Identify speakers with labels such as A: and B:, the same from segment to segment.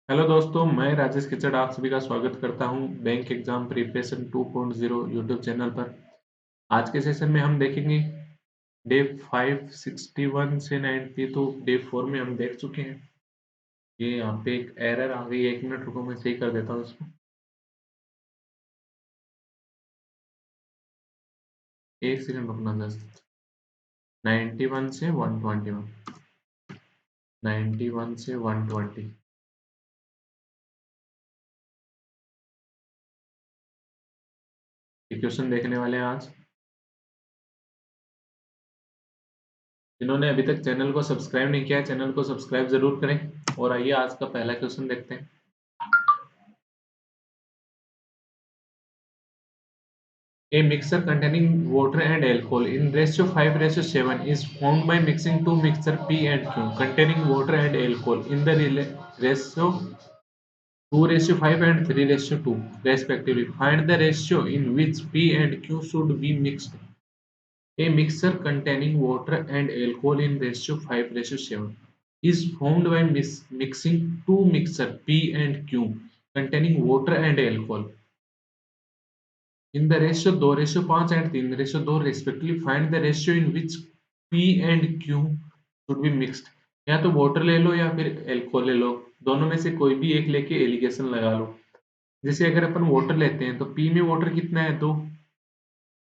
A: Hello दोस्तों, मैं राजेश किचड़ आप सभी का स्वागत करता हूं bank exam preparation 2.0 YouTube channel पर। आज के सेशन में हम देखेंगे डे 561 से 90। तो डे 4 में हम देख चुके हैं। ये यहाँ पे एक एरर आ गई है, 1 मिनट रुको, मैं सही कर देता हूँ इसको। एक सेकंड रुकना जस्ट। 91 से 121, 91 से 120। ये क्वेश्चन देखने वाले हैं आज। जिन्होंने अभी तक चैनल को सब्सक्राइब नहीं किया है, चैनल को सब्सक्राइब जरूर करें। और आइए आज का पहला क्वेश्चन देखते हैं। A mixture containing water and alcohol in ratio 5:7 is formed by mixing two mixture P and Q containing water and alcohol in the ratio 2:5 and 3:2 respectively. Find the ratio in which P and Q should be mixed. A mixture containing water and alcohol in ratio 5:7 is formed by mixing two mixture P and Q containing water and alcohol in the ratio 2:5 and 3:2 respectively. Find the ratio in which P and Q should be mixed. या तो water ले लो या फिर alcohol ले लो, दोनों में से कोई भी एक लेके एलिगेशन लगा लो। जैसे अगर अपन वाटर लेते हैं तो P में वाटर कितना है 2,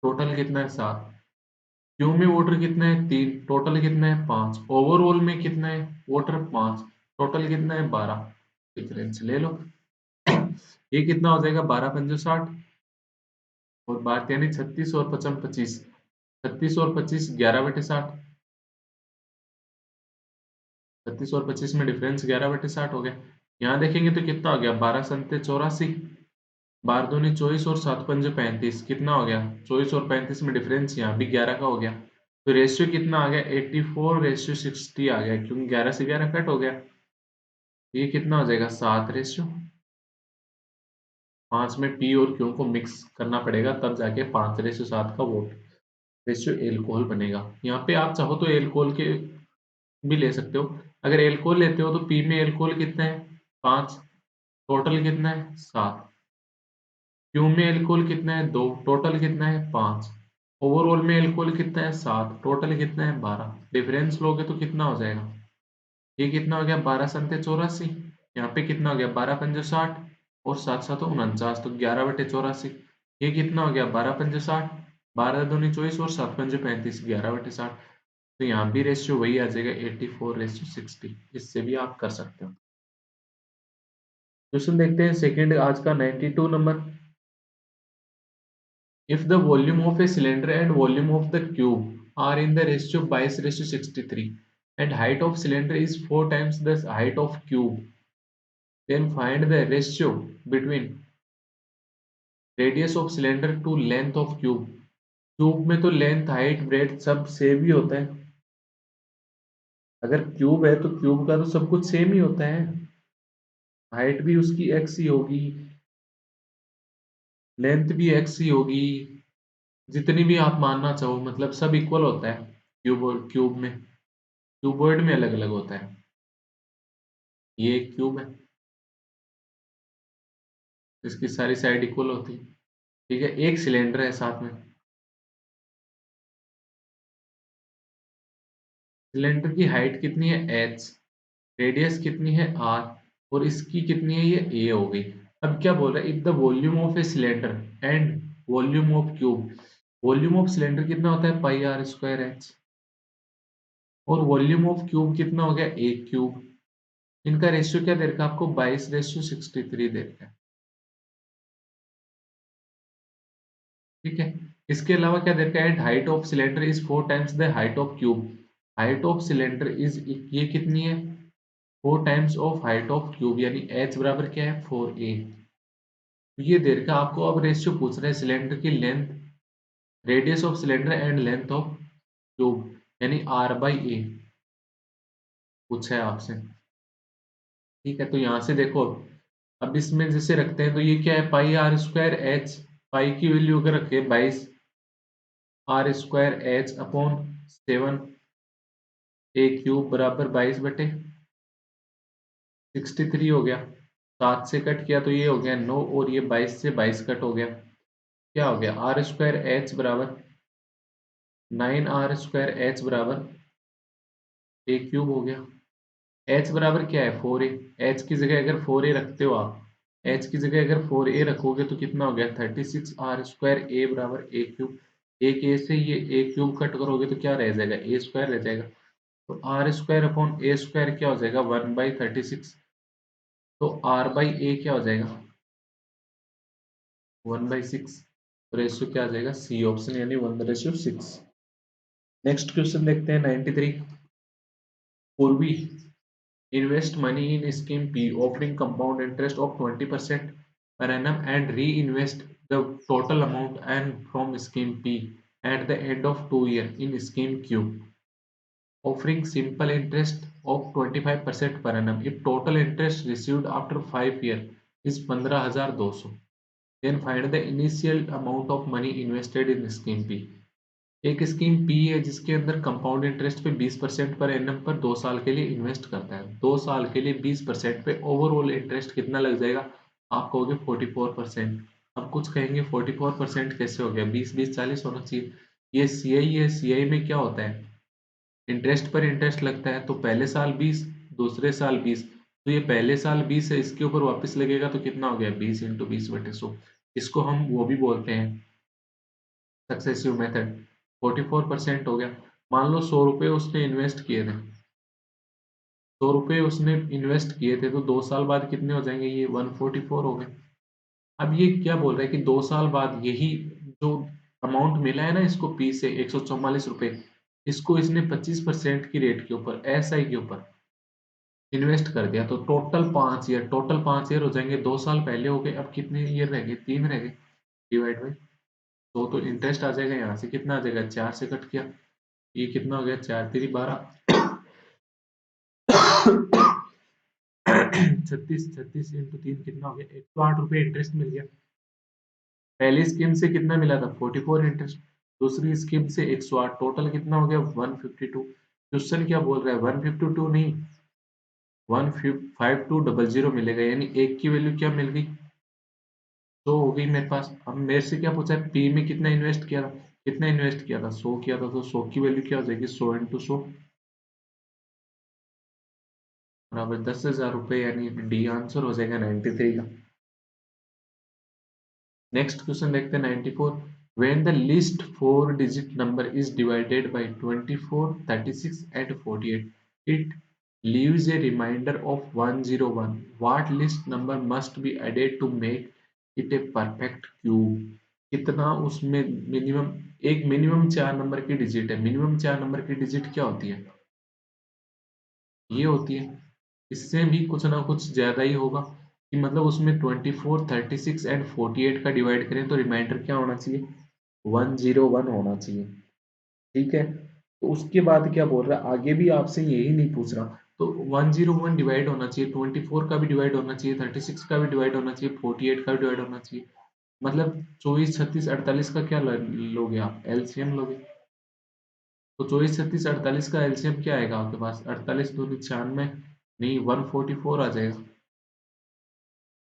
A: टोटल कितना है 7। Q में वाटर कितना है 3, टोटल कितना है 5। ओवरऑल में कितना है वाटर 5, टोटल कितना है 12। डिफरेंस ले लो। ये कितना हो जाएगा 12 पंजे 60 और 12 यानी 36 और 55 25। 36 और 25 11/60। 36 और 25 में डिफरेंस 11/60 हो गया। यहाँ देखेंगे तो कितना हो गया 12 संते 84, 12 दूनी 24 और 7 पंजे 35। कितना हो गया 24 और 35 में डिफरेंस यहाँ भी 11 का हो गया। तो रेशियो कितना आ गया 84:60 आ गया, क्योंकि 11 से 11 कट हो गया। ये कितना हो जाएगा 7:5 में पी और क्यू को मिक्स करना पड़ेगा, तब जाके 5:7 का वोट रेशियो एल्कोहल बनेगा। यहाँ पे आप चाहो तो एल्कोहल के भी ले सकते हो। अगर एल्कोहल लेते हो तो पी में एल्कोहल कितना है 5, टोटल कितना है 7। क्यू में एल्कोहल कितना है 2, टोटल कितना है 5। ओवरऑल में एल्कोहल कितना है 7, टोटल कितना है 12। डिफरेंस लोगे तो कितना हो जाएगा, ये कितना हो गया 12 संते 84। यहाँ पे कितना हो गया 12 पंजे 60 और 7 7 49, तो 11/84। ये कितना हो गया 12 पंजे 60, 12 दूनी 24 और 7 पंजे 35, 11/60। तो यहाँ भी रेशियो वही आ जाएगा 84:60। इससे भी आप कर सकते हो। क्वेश्चन देखते हैं सेकंड आज का 92 number. If the volume of a cylinder and volume of the cube are in the ratio 22:63 and height of cylinder is 4 times the height of cube, then find the ratio between radius of cylinder to length of cube. Cube में तो length height bread सब same ही होता है। अगर cube है तो cube का तो सब कुछ सेम ही होता है। हाइट भी उसकी एक्स ही होगी, लेंथ भी एक्स ही होगी, जितनी भी आप मानना चाहो, मतलब सब इक्वल होता है। क्यूब में, क्यूबॉइड में अलग अलग होता है। ये एक क्यूब है, इसकी सारी साइड इक्वल होती है। ठीक है, एक सिलेंडर है साथ में। सिलेंडर की हाइट कितनी है h, रेडियस कितनी है r, और इसकी कितनी है ये a हो गई। अब क्या बोल रहा है, if the volume of a cylinder and volume of cube. Volume of cylinder कितना होता है पाई आर स्क्वायर एच, और वॉल्यूम ऑफ क्यूब कितना हो गया ए क्यूब। इनका रेशियो क्या दे रखा है आपको 22:63 दे रखा है। ठीक है, इसके अलावा क्या दे रखा है, height of cylinder is 4 times the height of cube. Height of cylinder is, ये कितनी है 4 times of height of cube, यानी h बराबर क्या है 4a। तो ये दे रखा है आपको। अब रेशियो पूछ रहा है सिलेंडर की length, radius of cylinder and length of cube, यानी r/a पूछा है आपसे। ठीक है, तो यहाँ से देखो, अब इसमें जैसे रखते हैं तो ये क्या है पाई आर स्क्वायर एच, पाई की वैल्यू अगर रखे 22 r² h/7 a क्यूब बराबर 22/63 हो गया। 7 से कट किया तो ये हो गया 9 और ये 22 से 22 कट हो गया, क्या हो गया आर स्क्वायर एच बराबर 9 r स्क्वायर एच बराबर ए क्यूब हो गया। एच बराबर क्या है 4a। एच की जगह अगर 4a रखते हो आप, एच की जगह अगर 4a रखोगे तो कितना हो गया 36 r स्क्वायर ए बराबर ए क्यूब। एक ए से ये ए क्यूब कट करोगे तो क्या रह जाएगा ए स्क्वायर रह जाएगा। तो R square upon A square क्या हो जाएगा 1/36। तो आर बाई ए क्या हो जाएगा 1/6। रेशियो क्या आ जाएगा सी ऑप्शन यानी 1/6। नेक्स्ट क्वेश्चन देखते हैं 93। पूर्वी invest money in scheme P offering compound interest of 20% per annum and reinvest the total amount earned from scheme P at the end of 2 years in scheme Q offering simple interest of 25% per annum if total interest received after 5 years is 15,200। then find the initial amount of money invested in scheme P। एक scheme P है जिसके अंदर compound interest पे 20% per annum पर 2 साल के लिए invest करता है। 2 साल के लिए 20% पे ओवरऑल इंटरेस्ट कितना लग जाएगा आप कहोगे 44%। अब कुछ कहेंगे 44% कैसे हो गया 20 20 40 होना चाहिए। ये सीआई है, सीआई में क्या होता है इंटरेस्ट पर इंटरेस्ट लगता है। तो पहले साल 20 दूसरे साल 20, तो ये पहले साल 20 है इसके ऊपर वापस लगेगा तो कितना हो गया 20 × 20/100। इसको हम वो भी बोलते हैं सक्सेसिव मेथड। 44% हो गया। मान लो 100 रुपये उसने इन्वेस्ट किए थे, 100 रुपये उसने इन्वेस्ट किए थे तो 2 साल बाद कितने हो जाएंगे ये 144 हो गए। अब ये क्या बोल रहा है कि 2 साल बाद यही जो अमाउंट मिला है ना इसको पी से 144 रुपये, इसको इसने 25% की रेट के ऊपर एस आई के ऊपर इन्वेस्ट कर दिया। तो टोटल 5 ईयर हो जाएंगे। 2 साल पहले हो गए, अब कितने ईयर रह गए 3 रह गए। डिवाइड बाई दो तो इंटरेस्ट आ जाएगा, यहाँ से कितना आ जाएगा 4 से कट किया, ये कितना हो गया 4×3 = 12। 36 36 × 3 कितना हो गया 108 रुपये इंटरेस्ट मिल गया। पहली स्कीम से कितना मिला था 44 इंटरेस्ट, दूसरी स्कीम से 108, टोटल कितना हो गया 152। क्वेश्चन क्या बोल रहा है 152 नहीं 15200 मिलेगा, यानी एक की वैल्यू क्या मिल गई 100 हो गई मेरे पास। अब मेरे से क्या पूछा है पी में कितना इन्वेस्ट किया था, कितना इन्वेस्ट किया था 100 किया था, तो 100 की वैल्यू क्या हो जाएगी 100 × 100 बराबर 10,000 रुपये, यानी डी आंसर हो जाएगा 93 का। नेक्स्ट क्वेश्चन देखते हैं 94। When the least 4 digit number is divided by 24 36 and 48 it leaves a remainder of 101 what least number must be added to make it a perfect cube. कितना उसमें मिनिमम, एक minimum 4 number की digit है। Minimum 4 number की digit क्या होती है ये होती है। इससे भी कुछ ना कुछ ज्यादा ही होगा कि मतलब उसमें 24 36 एंड 48 का डिवाइड करें तो रिमाइंडर क्या होना चाहिए 101 होना चाहिए। ठीक है, तो उसके बाद क्या बोल रहा है आगे भी आपसे यही नहीं पूछ रहा। तो 101 डिवाइड होना चाहिए, 24 का भी डिवाइड होना चाहिए, 36 का भी डिवाइड होना चाहिए, 48 का भी डिवाइड होना चाहिए। मतलब 24 36 48 का क्या लोगे आप एलसीएम लोगे। तो 24 36 48 का एलसीएम क्या आएगा आपके पास 48 दूनी 96, नहीं 144 आ जाएगा।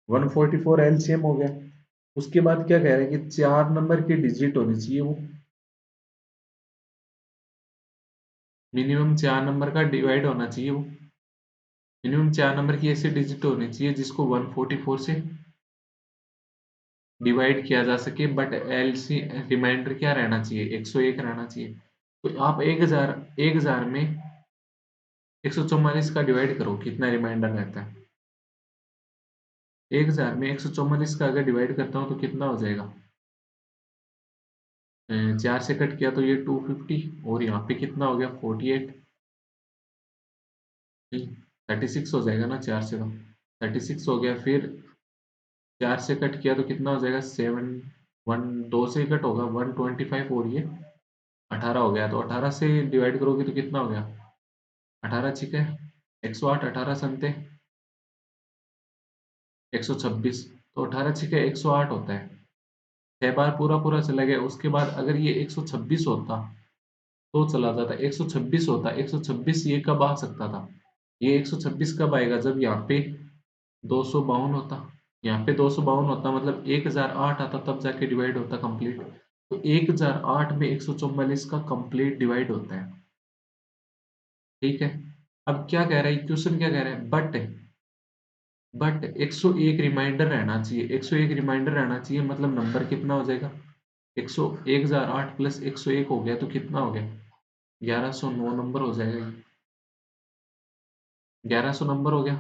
A: 144 एलसीएम हो गया। उसके बाद क्या कह रहे हैं कि 4 नंबर की डिजिट होनी चाहिए, वो मिनिमम 4 नंबर का डिवाइड होना चाहिए, वो मिनिमम 4 नंबर की ऐसी डिजिट होनी चाहिए जिसको 144 से डिवाइड किया जा सके, बट एलसी रिमाइंडर क्या रहना चाहिए 101 रहना चाहिए। तो आप 1000 में 144 का डिवाइड करो कितना रिमाइंडर रहता है। 1000 में 144 का अगर डिवाइड करता हूँ तो कितना हो जाएगा 4 से कट किया तो ये 250 और यहाँ पे कितना हो गया 48, नहीं 36 हो जाएगा ना 4 से, तो 36 हो गया। फिर 4 से कट किया तो कितना हो जाएगा 7 1 2 से कट होगा 125 और ये 18 हो गया। तो 18 से डिवाइड करोगे तो कितना हो गया 18 ठीक है 108, 18 संते 126, तो 18 ठीक है 108 होता है। 6 बार पूरा पूरा चला गया। उसके बाद अगर ये 126 होता तो चला जाता, 126 होता 126 ये कब आ सकता था, ये 126 कब आएगा जब यहाँ पे 252 होता, यहाँ पे 252 होता, मतलब 1008 आता, तब जाके डिवाइड होता कंप्लीट। तो 1008 में 144 का कंप्लीट डिवाइड होता है। ठीक है, अब क्या कह रहा है क्वेश्चन, क्या कह रहा है, बट 101 रिमाइंडर रहना चाहिए, 101 रिमाइंडर रहना चाहिए, मतलब नंबर कितना हो जाएगा, 100, 1008 प्लस 101 हो गया तो कितना हो गया, 1109 नंबर हो जाएगा, 1100 नंबर हो गया।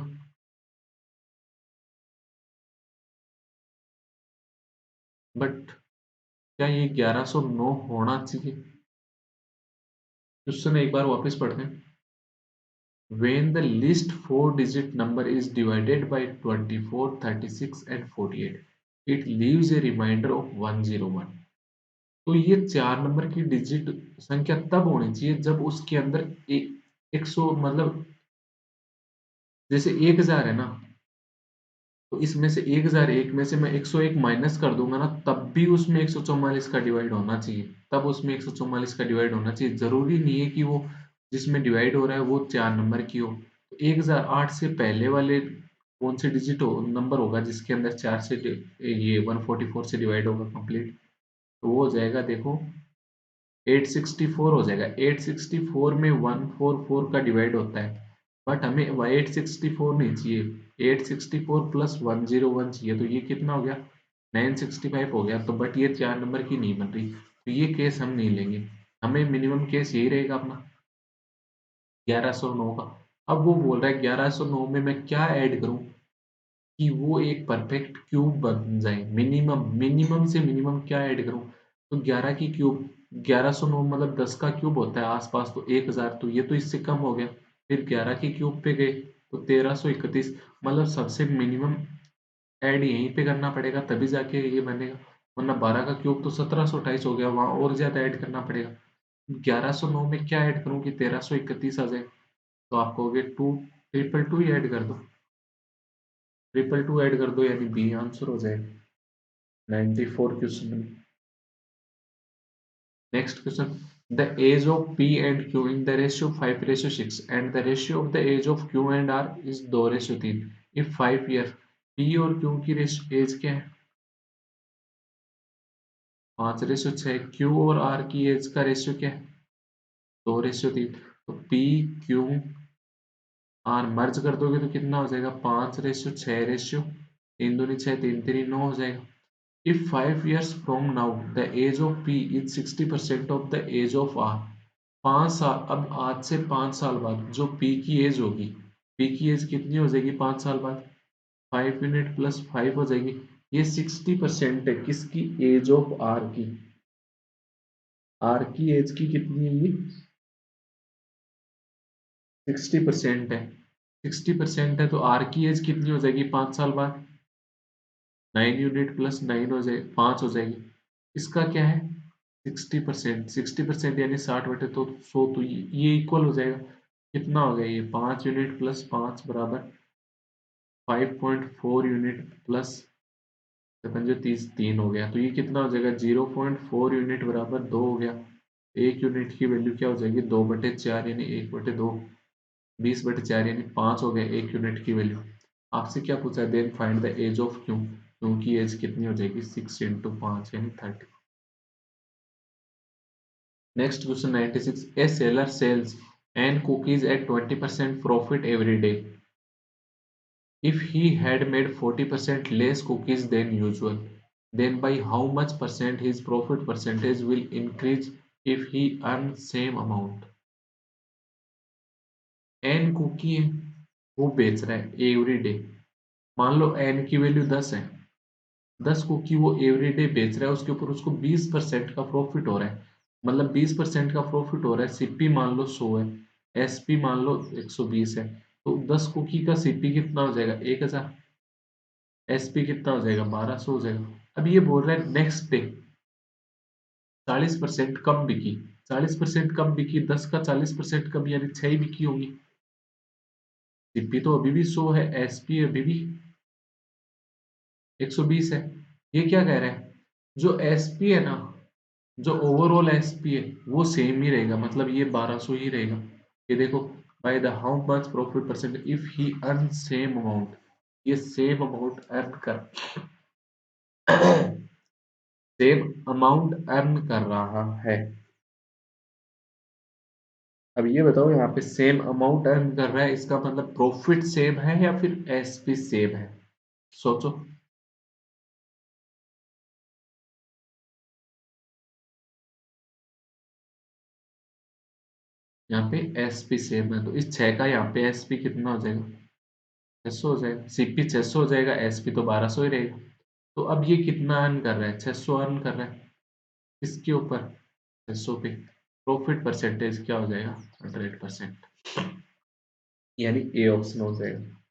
A: बट क्या ये 1109 होना चाहिए? क्वेश्चन एक बार वापस पढ़ते हैं। When the least four-digit number is divided by 24, 36 and 48, it leaves a remainder of 101. तो ये चार नंबर की डिजिट संख्या तब होनी चाहिए जब उसके अंदर एक सौ, मतलब जैसे 1000 है ना, तो इसमें से 1001 में से मैं 101 माइनस कर दूंगा ना, तब भी उसमें 144 का डिवाइड होना चाहिए, तब उसमें 144 का डिवाइड होना चाहिए। जरूरी नहीं है कि वो जिसमें डिवाइड हो रहा है वो चार नंबर की हो। तो 1008 से पहले वाले कौन से डिजिट हो नंबर होगा जिसके अंदर चार से ये 144 से डिवाइड होगा कंप्लीट, तो वो हो जाएगा, देखो 864 हो जाएगा। 864 में 144 का डिवाइड होता है, बट हमें 864 नहीं चाहिए, 864 प्लस 101 चाहिए, तो ये कितना हो गया, 965 हो गया। तो बट ये चार नंबर की नहीं बन रही, तो ये केस हम नहीं लेंगे, हमें मिनिमम केस यही रहेगा अपना 1109 का। अब वो बोल रहा है 1109 में मैं क्या ऐड करूं कि वो एक परफेक्ट क्यूब बन जाए, मिनिमम से मिनिमम क्या ऐड करूं, तो 11 की क्यूब, 1109 मतलब 10 का क्यूब होता है आसपास, तो 1000, तो ये तो इससे कम हो गया। फिर 11 की क्यूब पे गए तो 1331, मतलब सबसे मिनिमम ऐड यहीं पे करना पड़ेगा तभी जाके ये बनेगा, वरना 12 का क्यूब तो 1728 हो गया, वहां और ज्यादा ऐड करना पड़ेगा। 1109 में क्या ऐड करूं कि 1331 आ जाए, तो आप कहोगे टू, ट्रिपल टू ही ऐड कर दो, ट्रिपल टू ऐड कर दो, यानी बी आंसर हो जाएगा 94 question. Next question, the age of P and Q in the ratio 5:6 and the ratio of the age of Q and R is 2:3 if 5 year, P और Q की age क्या है, 5:6, Q और are की as का ratio क्या है, 2:3। तो पी क्यू आर मर्ज कर दोगे तो कितना हो जाएगा, 5:6, तीन दूनी 6, तीन तीन 9 हो जाएगा। If 5 years from now the age of P is 60% of the age of R, 5 साल, अब आज से 5 साल बाद जो P की एज होगी, P की एज कितनी हो जाएगी 5 साल बाद, 5 यूनिट प्लस 5 हो जाएगी। ये 60% है किसकी, एज ऑफ R की, R की एज की कितनी है ये, 60% है, 60% है, तो R की एज कितनी हो जाएगी 5 साल बाद, 9 यूनिट प्लस 9 हो जाए 5 हो जाएगी। इसका क्या है 60%, 60% यानी 60 बटे तो 100, तो ये इक्वल हो जाएगा, कितना हो गया ये 5 यूनिट प्लस 5 बराबर 5.4 यूनिट प्लस 3 हो गया, तो ये कितना हो जाएगा 0.4 यूनिट बराबर 2 हो गया। एक यूनिट की वैल्यू क्या हो जाएगी 2/4 यानी 1/2, 20/4 यानी 5 हो गया एक यूनिट की वैल्यू। आपसे क्या पूछा है, then find the age of Q, Q की एज कितनी हो जाएगी 6 × 5 यानी 30। Next question 96. A seller sells n cookies at 20% profit every day. If he had made 40% less cookies than usual, then by how much percent his profit percentage will increase if he earns same amount? n cookie है वो बेच रहा है every day, मान लो n की value 10 है, 10 cookie वो every day बेच रहा है, उसके ऊपर उसको 20% का प्रॉफिट हो रहा है, मतलब 20% का प्रॉफिट हो रहा है, सीपी मान लो 100 है, एसपी मान लो 120 है, तो 10 कुकी का सीपी कितना हो जाएगा 1000, एसपी कितना हो जाएगा 1200 हो जाएगा। अब ये बोल रहा है नेक्स्ट डे 40% कम बिकी, 40% कम बिकी, 10 का 40% कम यानी 6 ही बिकी होगी, सीपी तो अभी भी 100 है, एसपी अभी भी 120 है। ये क्या कह रहा है, जो एसपी है ना, जो ओवरऑल एसपी है वो सेम ही रहेगा, मतलब ये 1200 ही रहेगा। ये देखो, by the how much profit percent if he earn same amount, ये सेम अमाउंट अर्न कर सेम अमाउंट अर्न कर रहा है। अब ये बताओ यहाँ पे सेम अमाउंट अर्न कर रहा है, इसका मतलब प्रॉफिट सेम है या फिर एसपी सेम है? सोचो। यहाँ पे एसपी सेम है, तो इस 6 का यहाँ पे एसपी कितना हो जाएगा? 600 हो जाएगा। सीपी 600 हो जाएगा, एसपी तो 1200 ही रहेगा। तो अब ये कितना अर्न कर रहा है? 600 अर्न कर रहा है। किसके ऊपर? 600 पे। प्रॉफिट परसेंटेज क्या हो जाएगा? 100%। यानी ए ऑप्शन हो जाएगा।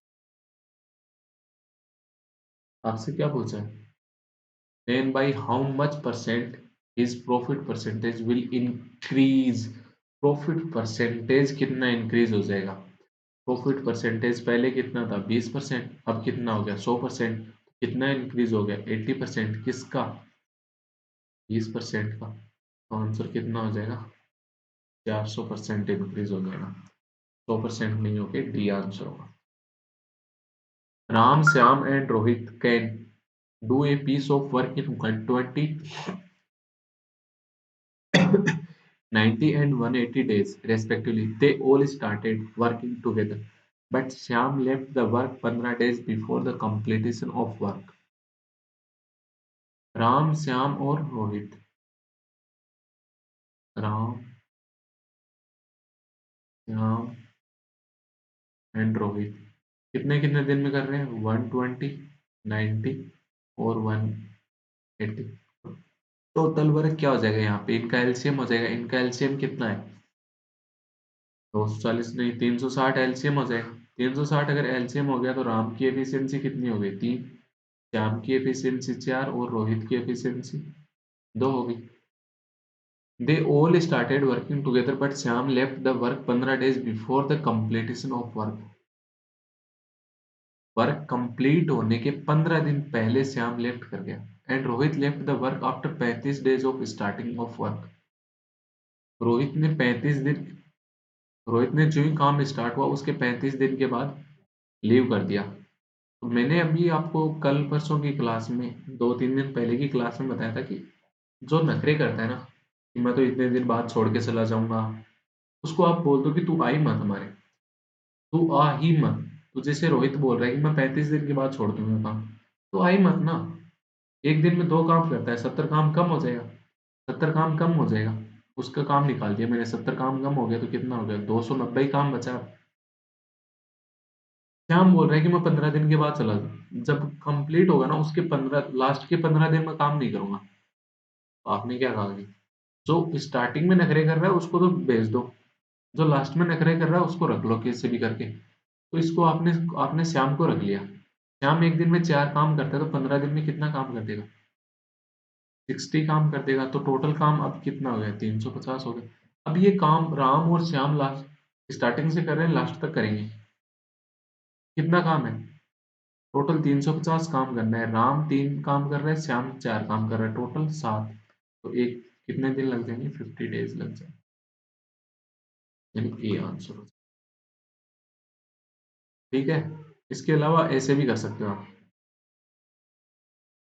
A: आपसे क्या पूछा है? then by how much percent his profit percentage will increase? Profit percentage कितना इंक्रीज हो जाएगा? प्रॉफिट परसेंटेज पहले कितना था? 20%, अब कितना हो गया? 100%। कितना इंक्रीज हो गया? 80%। किसका? 20% का। तो आंसर कितना हो जाएगा? 400% इंक्रीज हो जाएगा। 100% नहीं होके डी आंसर होगा। Ram, Shyam and Rohit can do a piece of work in 120, 90 and 180 days respectively. They all started working together, but Shyam left the work 15 days before the completion of work. Ram, Shyam और Rohit. Ram, Shyam and Rohit कितने कितने दिन में कर रहे हैं? 120, 90 और 180। टोटल वर्क क्या हो जाएगा? यहाँ पे इनका एलसीएम हो जाएगा। इनका एलसीएम कितना है? 240 नहीं, 360 एलसीएम हो जाएगा। 360 अगर एलसीएम हो गया तो राम की एफिशिएंसी कितनी हो गई? 3। श्याम की एफिशिएंसी 4 और रोहित की एफिशिएंसी 2 हो गई। They all started working together but Shyam left the work 15 days before the completion of work. Work complete होने के 15 दिन पहले श्याम लेफ्ट कर गया। And Rohit left the work after 35 days of starting of work. Rohit ने 35 दिन रोहित ने जो ही काम स्टार्ट हुआ उसके 35 दिन के बाद लीव कर दिया। तो मैंने अभी आपको कल परसों की क्लास में 2-3 दिन पहले की क्लास में बताया था कि जो नखरे करता है ना कि मैं तो इतने दिन बाद छोड़ के चला जाऊंगा, उसको आप बोल दो कि तू आ ही मत हमारे, तू आ ही मत। तो जैसे रोहित बोल रहा है कि मैं 35 दिन के बाद छोड़ दूंगा काम, तो आ ही मत ना। एक दिन में 2 काम करता है, 70 काम कम हो जाएगा। 70 काम कम हो जाएगा। उसका काम निकाल दिया मैंने, 70 काम कम हो गया तो कितना हो गया? 290 ही काम बचा। श्याम बोल रहा है कि मैं 15 दिन के बाद चला जाऊँ, जब कंप्लीट होगा ना उसके 15 लास्ट के 15 दिन में काम नहीं करूंगा। तो आपने क्या कहा कि जो स्टार्टिंग में नखरे कर रहा है उसको तो भेज दो, जो लास्ट में नखरे कर रहा है उसको रख लो कैसे भी करके। तो इसको आपने आपने श्याम को रख लिया। श्याम एक दिन में 4 काम करता है तो 15 दिन में कितना काम कर देगा? 60 काम कर देगा। तो टोटल काम अब कितना हो गया? 350 हो गया। अब ये काम राम और श्याम लास्ट स्टार्टिंग से कर रहे हैं, लास्ट तक करेंगे। कितना काम है? टोटल 350 काम करना है। राम 3 काम कर रहा है, श्याम 4 काम कर रहा है, टोटल 7। तो एक कितने दिन लग जाएंगे? 50 डेज लग जाएंगे। यानी ए आंसर हो जाएगा। ठीक है। इसके अलावा ऐसे भी कर सकते हो आप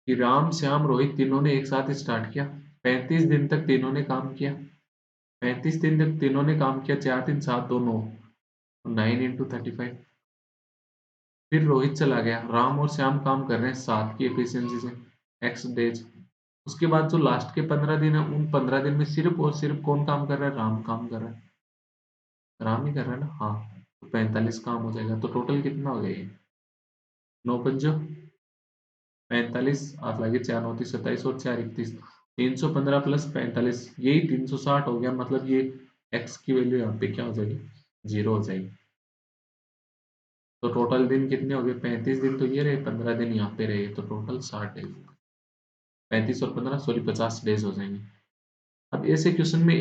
A: कि राम, श्याम, रोहित तीनों ने एक साथ स्टार्ट किया। 35 दिन तक तीनों ने काम किया। 35 दिन तक तीनों ने काम किया। 4 3 7 2 9, 9 × 35। फिर रोहित चला गया। राम और श्याम काम कर रहे हैं 7 की एफिशिएंसी से x डेज। उसके बाद जो लास्ट के 15 दिन है उन 15 दिन में सिर्फ और सिर्फ कौन काम कर रहा है? राम काम कर रहा है। राम ही कर रहा है ना? हाँ। तो 45 काम हो जाएगा। तो टोटल कितना हो गया ये? 9 पंजो 45, 8 लगे 4 9 30 27 और 4 31, 315 प्लस 45, यही 360 हो गया। मतलब ये एक्स की वैल्यू यहाँ पे क्या हो जाएगी? 0 हो जाएगी। तो टोटल दिन कितने हो गए? 35 दिन तो ये रहे, 15 दिन यहाँ पे रहे, तो टोटल 60 डेज। 35 और 15 सॉरी 50 डेज हो जाएंगे। अब ऐसे क्वेश्चन में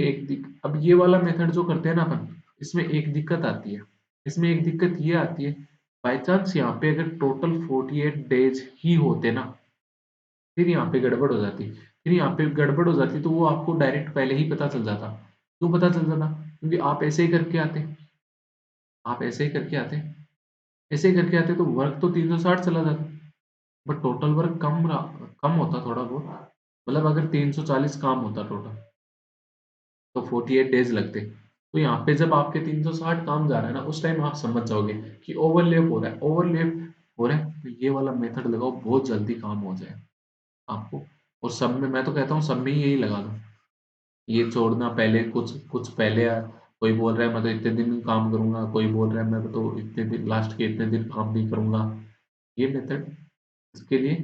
A: अब ये वाला मेथड जो करते हैं ना अपन, इसमें एक दिक्कत आती है। इसमें एक दिक्कत ये आती है, बाई चांस यहाँ पे अगर टोटल 48 डेज ही होते ना, फिर यहाँ पे गड़बड़ हो जाती। फिर यहाँ पे गड़बड़ हो जाती तो वो आपको डायरेक्ट पहले ही पता चल जाता। क्यों पता चल जाता? क्योंकि आप ऐसे ही करके आते। आप ऐसे ही करके आते। ऐसे ही करके आते तो वर्क तो 360 चला जाता, बट टोटल वर्क कम होता थोड़ा बहुत। मतलब अगर 340 काम होता टोटल तो 48 डेज लगते। तो यहाँ पे जब आपके 360 काम जा रहा है ना, उस टाइम आप समझ जाओगे कि ओवरलैप हो रहा है, ओवरलैप हो रहा है, तो ये वाला मेथड लगाओ, बहुत जल्दी काम हो जाए आपको। और सब में मैं तो कहता हूँ सब में ही यही लगा दो, ये छोड़ना पहले कुछ कुछ पहले कोई बोल रहा है मैं तो इतने दिन काम करूंगा, कोई बोल रहा है मैं तो इतने दिन लास्ट के इतने दिन काम नहीं करूंगा। ये मेथड इसके लिए,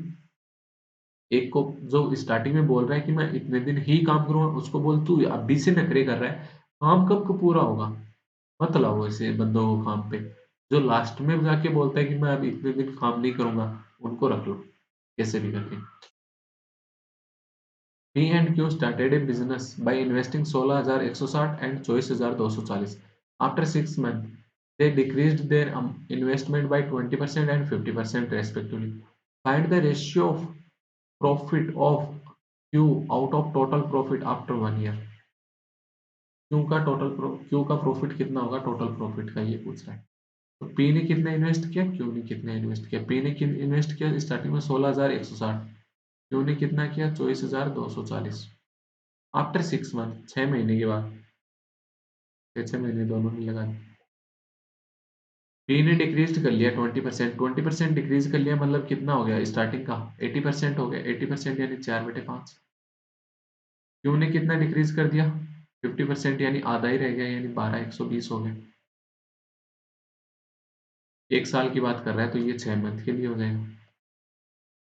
A: एक को जो स्टार्टिंग में बोल रहा है कि मैं इतने दिन ही काम करूंगा, उसको बोल तू अभी से नखरे कर रहा है, काम कब को पूरा होगा। मत लाओ ऐसे बंदों को काम पे। जो लास्ट में जाके बोलता है कि मैं अब इतने दिन काम नहीं करूंगा, उनको रख लो कैसे भी करके। P and Q started a business by investing 16,160 and 24,240. After 6 months, they decreased their investment by 20% and 50% respectively. Find the ratio of profit of Q out of total profit after 1 year. Q का profit कितना होगा total profit का, ये पूछ रहा है। तो P ने कितना इन्वेस्ट किया, Q ने कितना इन्वेस्ट किया। P ने इन्वेस्ट किया स्टार्टिंग में 16,160, Q ने कितना किया 24,240। आफ्टर 6 मंथ, 6 महीने के बाद, 6 महीने दोनों में लगा। पी ने डिक्रीज कर लिया 20%, 20% डिक्रीज कर लिया मतलब कितना हो गया स्टार्टिंग का 80% हो गया, 80% यानी 4/5। क्यू ने कितना डिक्रीज कर दिया 50% यानी आधा ही रह गया, यानी 12,120 हो गए। 1 साल की बात कर रहा है तो ये 6 मंथ के लिए हो जाएगा।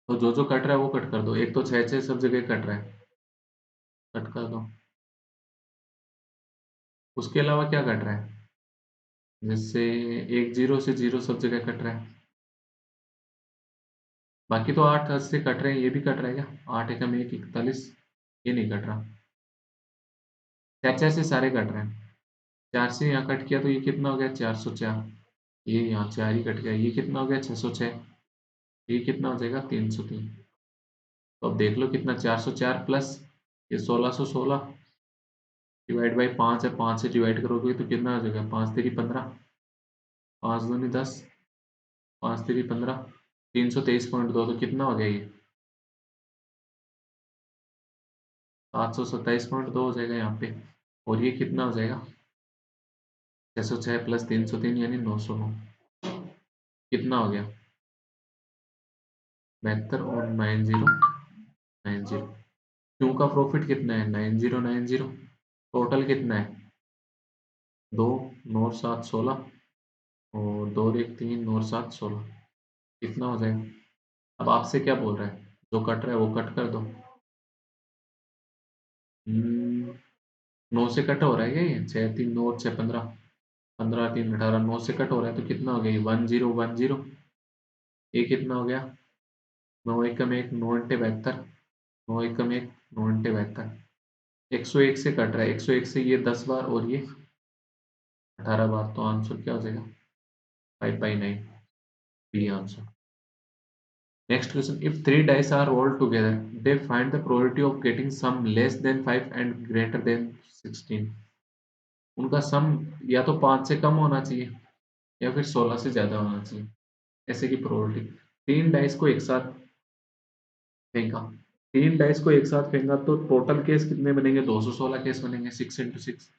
A: तो जो जो कट रहा है वो कट कर दो, एक तो 6 6 सब जगह कट रहा है, कट कर दो। उसके अलावा क्या कट रहा है, जैसे 1 0 से 0 सब जगह कट रहा है। बाकी तो 8 से कट रहे हैं, ये भी कट रहा है क्या, 8 एकम 1 41, ये नहीं कट रहा। 4 4 से सारे कट रहे हैं। 4 से यहाँ कट किया तो ये कितना हो गया 404, ये यहाँ 4 ही कट गया, ये कितना हो गया 606, ये कितना हो जाएगा 303। तो अब देख लो कितना 404 प्लस ये 1616 डिवाइड बाई 5 है, 5 से डिवाइड करोगे तो कितना हो जाएगा 5 3 15, 5 दूनी 10, 5 3 15, 323.2, तो कितना हो गया ये 727.2 हो जाएगा यहाँ पे। और ये कितना हो जाएगा 606 प्लस 303 यानी 909, कितना हो गया 72 और 9090। क्यू का प्रॉफिट कितना है 9090, टोटल कितना है 2 9 7 16, और 2 1 3 9 7 16, कितना हो जाएगा। अब आपसे क्या बोल रहा है, जो कट रहा है वो कट कर दो। 9 से कट हो रहा है क्या, ये 6 3 9 और 6 15, 15 3 18, 9 से कट हो रहा है तो कितना हो गया ये 1010, ये कितना हो गया 9 एकम 1 9 × 72, 9 एकम 1 9 × 72, 101 से कट रहा है, 101 से ये 10 बार और ये 18 बार, तो आंसर क्या हो जाएगा 5/9, B answer. Next question, if three dice are rolled together, they find the probability of getting sum less than 5 and greater than 16। उनका सम या तो 5 से कम होना चाहिए या फिर 16 से ज्यादा होना चाहिए, ऐसे की प्रोबेबिलिटी। तीन डाइस को एक साथ फेंका, तीन डाइस को एक साथ फेंका तो टोटल केस कितने बनेंगे 216 केस बनेंगे, 6 × 6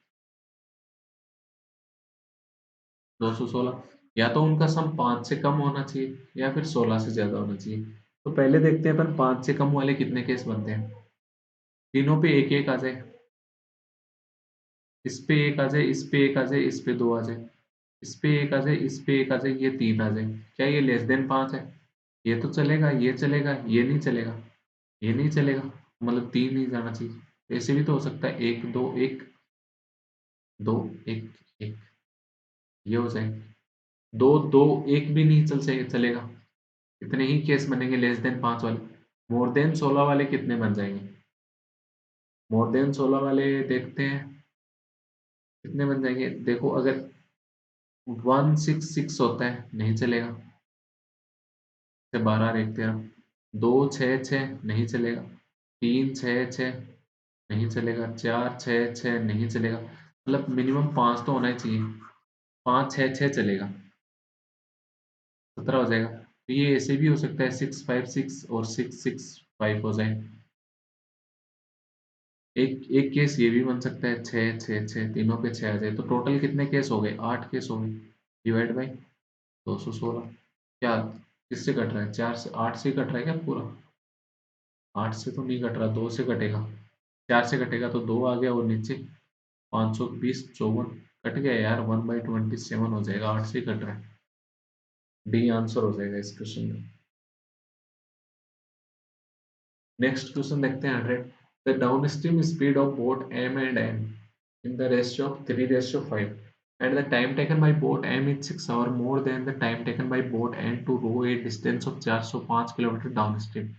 A: 216। या तो उनका सम 5 से कम होना चाहिए या फिर 16 से ज्यादा होना चाहिए। तो पहले देखते हैं अपन 5 से कम वाले कितने केस बनते हैं। तीनों पे एक एक आ जाए, इस पे एक आ जाए, इस पे एक आ जाए, इस पे दो आ जाए, इस पे एक आ जाए, इस पे एक आ जाए, ये तीन आ जाए। क्या ये लेस देन 5 है, ये तो चलेगा, ये चलेगा, ये नहीं चलेगा, ये नहीं चलेगा, मतलब तीन नहीं जाना चाहिए। ऐसे भी तो हो सकता है 1 2 1 2 1 1, ये हो जाए। 2 2 1 भी नहीं चलेगा। इतने ही केस बनेंगे लेस देन 5 वाले। मोर देन 16 वाले कितने बन जाएंगे, मोर देन 16 वाले देखते हैं कितने बन जाएंगे। देखो अगर 1 6 6 होता है नहीं चलेगा, से 12 एक 13, 2 6 6 नहीं चलेगा, 3 6 6 नहीं चलेगा, 4 6 6 नहीं चलेगा, मतलब मिनिमम 5 तो होना ही चाहिए, 5 6 6 चलेगा। 17 हो जाएगा। तो ये ऐसे भी हो सकता है 656 और 665 हो जाए। एक एक केस ये भी बन सकता है 6 6 6 तीनों पे 6 आ जाए। तो टोटल कितने केस हो गए? 8 केस हो गए। Divide by 216। क्या किससे कट रहा है? 4 से 8 से कट रहा है क्या पूरा? 8 से तो नहीं कट रहा, 2 से कटेगा। 4 से कटेगा तो 2 आ गया और नीचे 520 54 कट गया यार। 1/27 हो जाएगा, 8 से ही कट रहा है। डी आंसर हो जाएगा इस क्वेश्चन में। नेक्स्ट क्वेश्चन देखते हैं 100। The downstream speed of boat M and N in the ratio of 3:5 and the time taken by boat M is 6 hours more than the time taken by boat N to row a distance of 405 kilometre downstream.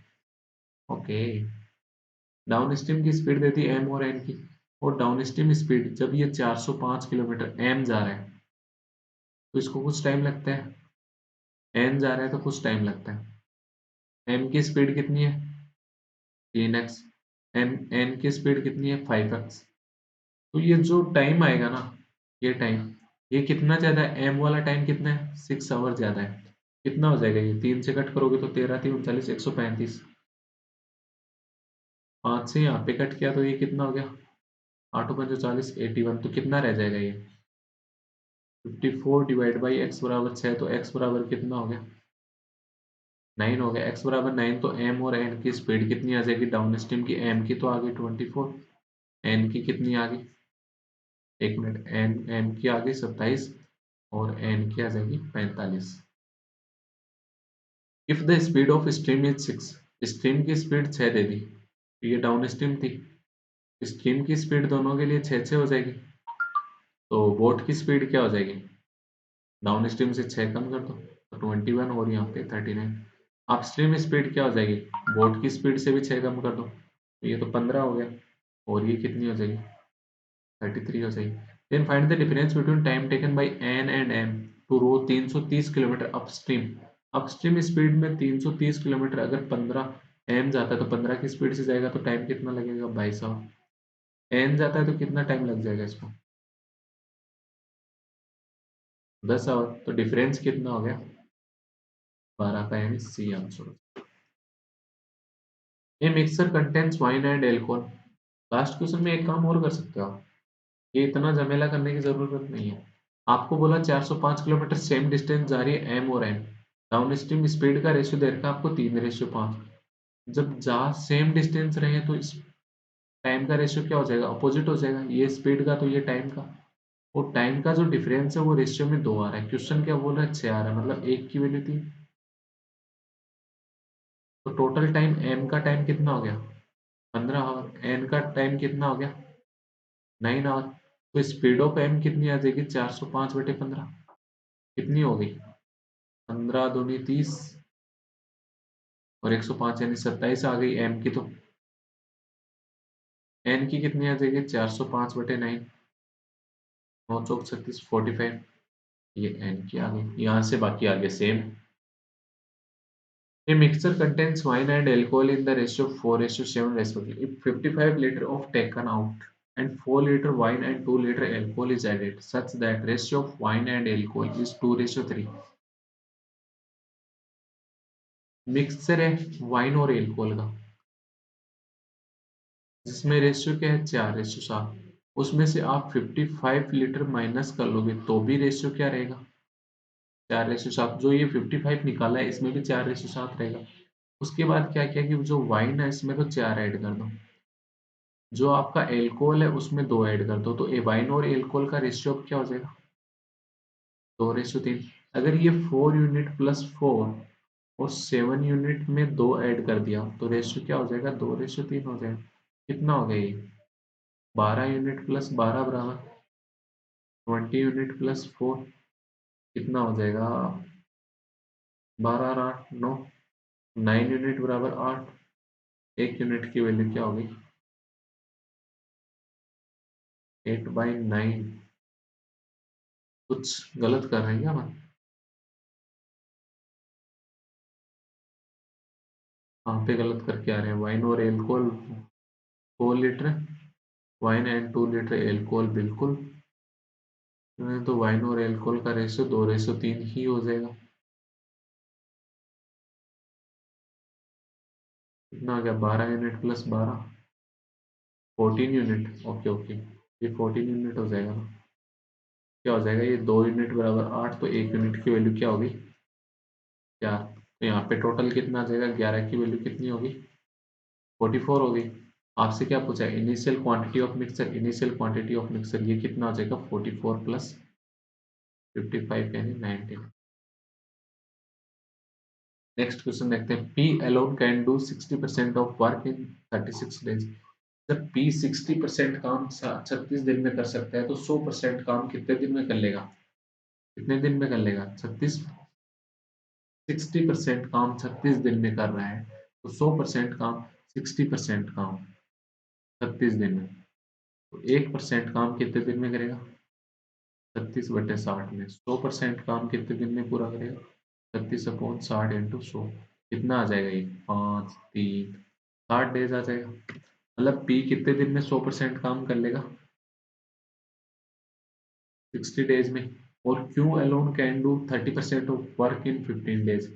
A: Okay, downstream की speed देती है M और N की, और downstream speed जब ये 405 kilometre M जा रहा है तो इसको कुछ टाइम लगता है, N जा रहा है तो कुछ टाइम लगता है। M की स्पीड कितनी है? 3x। N की स्पीड कितनी है? 5x। तो ये जो टाइम आएगा ना, ये टाइम, ये कितना ज्यादा है? एम वाला टाइम कितना है? 6 आवर ज्यादा है। कितना हो जाएगा ये? 3 से कट करोगे तो 13 3 39 135। 5 से यहाँ पे कट किया तो ये कितना हो गया? 8 5 40 81। तो कितना रह जाएगा ये? 54 डिवाइड बाई एक्स बराबर 6। तो एक्स बराबर कितना हो गया? 9 हो गया। एक्स बराबर 9। तो एम और एन की स्पीड कितनी आ जाएगी डाउन स्ट्रीम की? एम की तो आ गई 24, एन की कितनी आ गई? एक मिनट, एन एम की आ गई 27 और एन की आ जाएगी 45। If the speed of stream is 6, stream की स्पीड 6 दे दी, तो ये डाउन स्ट्रीम थी, स्ट्रीम की स्पीड दोनों के लिए 6 6 हो जाएगी। तो बोट की स्पीड क्या हो जाएगी? डाउन स्ट्रीम से 6 कम कर दो तो 21 और यहाँ पे 39। अप स्ट्रीम स्पीड क्या हो जाएगी? बोट की स्पीड से भी 6 कम कर दो तो ये तो 15 हो गया, और ये कितनी हो जाएगी? 33 हो जाएगी। Then find the difference between time taken by N and M to row 330 kilometre upstream. Upstream speed में 330 किलोमीटर, अगर 15 एम जाता है तो 15 की स्पीड से जाएगा तो टाइम कितना लगेगा? 22 आवर। एन जाता है तो कितना टाइम लग जाएगा इसको? 10 आवर। तो डिफरेंस कितना हो गया? 12 का, यानी C answer. A mixture contains wine and alcohol. Last question में एक काम और कर सकते हो आप, ये इतना झमेला करने की जरूरत नहीं है। आपको बोला 405 किलोमीटर सेम डिस्टेंस जा रही है एम और एन, डाउन स्ट्रीम स्पीड का रेशियो दे रखा है आपको 3:5। जब जा सेम डिस्टेंस रहे तो इस टाइम का रेशियो क्या हो जाएगा? अपोजिट हो जाएगा, ये स्पीड का तो ये टाइम का। और टाइम का जो डिफरेंस है वो रेशियो में 2 आ रहा है। क्वेश्चन क्या बोल रहा है? 6 आ रहा है, मतलब एक की वैल्यू 3। तो टोटल टाइम एम का टाइम कितना हो गया? 15 आवर। एन का टाइम कितना हो गया? 9 आवर। तो स्पीड ऑफ एम कितनी आ जाएगी? 405/15। कितनी हो गई? 15 दूनी 30 और 105 यानी 27 आ गई एम की। तो एन की कितनी आ जाएगी? 405/9। 9 चौक 36 45। ये एन की आ गई, यहाँ से बाकी आ गया same. A mixture contains wine and alcohol in the ratio of 4:7 respectively. If 55 liter of taken out and 4 liter wine and 2 liter alcohol is added, such that ratio of wine and alcohol is 2:3। Mixture है wine और alcohol का, जिसमें ratio क्या है? 4:7। उसमें से आप 55 litre minus कर लोगे तो भी रेशियो क्या रहेगा? 4:7। जो ये 55 निकाला है इसमें भी 4:7 रहेगा। उसके बाद क्या किया कि जो वाइन है इसमें तो 4 ऐड कर दो, जो आपका एल्कोहल है उसमें 2 ऐड कर दो, तो ए वाइन और एल्कोहल का रेशियो अब क्या हो जाएगा? 2:3। अगर ये 4 यूनिट प्लस 4 और 7 यूनिट में 2 ऐड कर दिया तो रेशियो क्या हो जाएगा? 2:3 हो जाएगा। कितना हो गया ये? 12 यूनिट प्लस 12 बराबर 20 यूनिट प्लस 4, कितना हो जाएगा? 12 और 8 9। 9 यूनिट बराबर 8। एक यूनिट की वैल्यू क्या होगी? 8/9। कुछ गलत कर रहे हैं क्या मैं? कहाँ पे गलत करके आ रहे हैं? वाइन और alcohol 4 litre, wine and 2 litre alcohol, बिल्कुल। तो वाइन और एल्कोहल का रेशियो 2:3 ही हो जाएगा। कितना हो गया 12 unit plus 12, 14 unit. Okay okay, ये 14 यूनिट हो जाएगा ना। क्या हो जाएगा ये 2 यूनिट बराबर 8, तो 1 यूनिट की वैल्यू क्या होगी 4। तो यहाँ पे टोटल कितना आ जाएगा 11 की वैल्यू कितनी होगी 44 होगी। आपसे क्या पूछा है initial quantity of mixture, initial quantity of mixture ये कितना हो जाएगा 44 प्लस 55 यानी 19। नेक्स्ट क्वेश्चन देखते हैं P alone can do 60% of work in 36 days. जब पी 60% काम 36 दिन में कर सकता है तो 100% काम कितने दिन में कर लेगा, कितने दिन में कर लेगा 60% काम 36 दिन में कर रहा है तो 100% काम 60% काम 36 दिन में, तो 1% काम कितने दिन में करेगा 36/60 में। 100% काम कितने दिन में पूरा करेगा 36/60 × 100 कितना आ जाएगा ये 5 3 60 डेज आ जाएगा। मतलब पी कितने दिन में 100% काम कर लेगा 60 डेज में। और Q alone can do 30% of work in 15 days.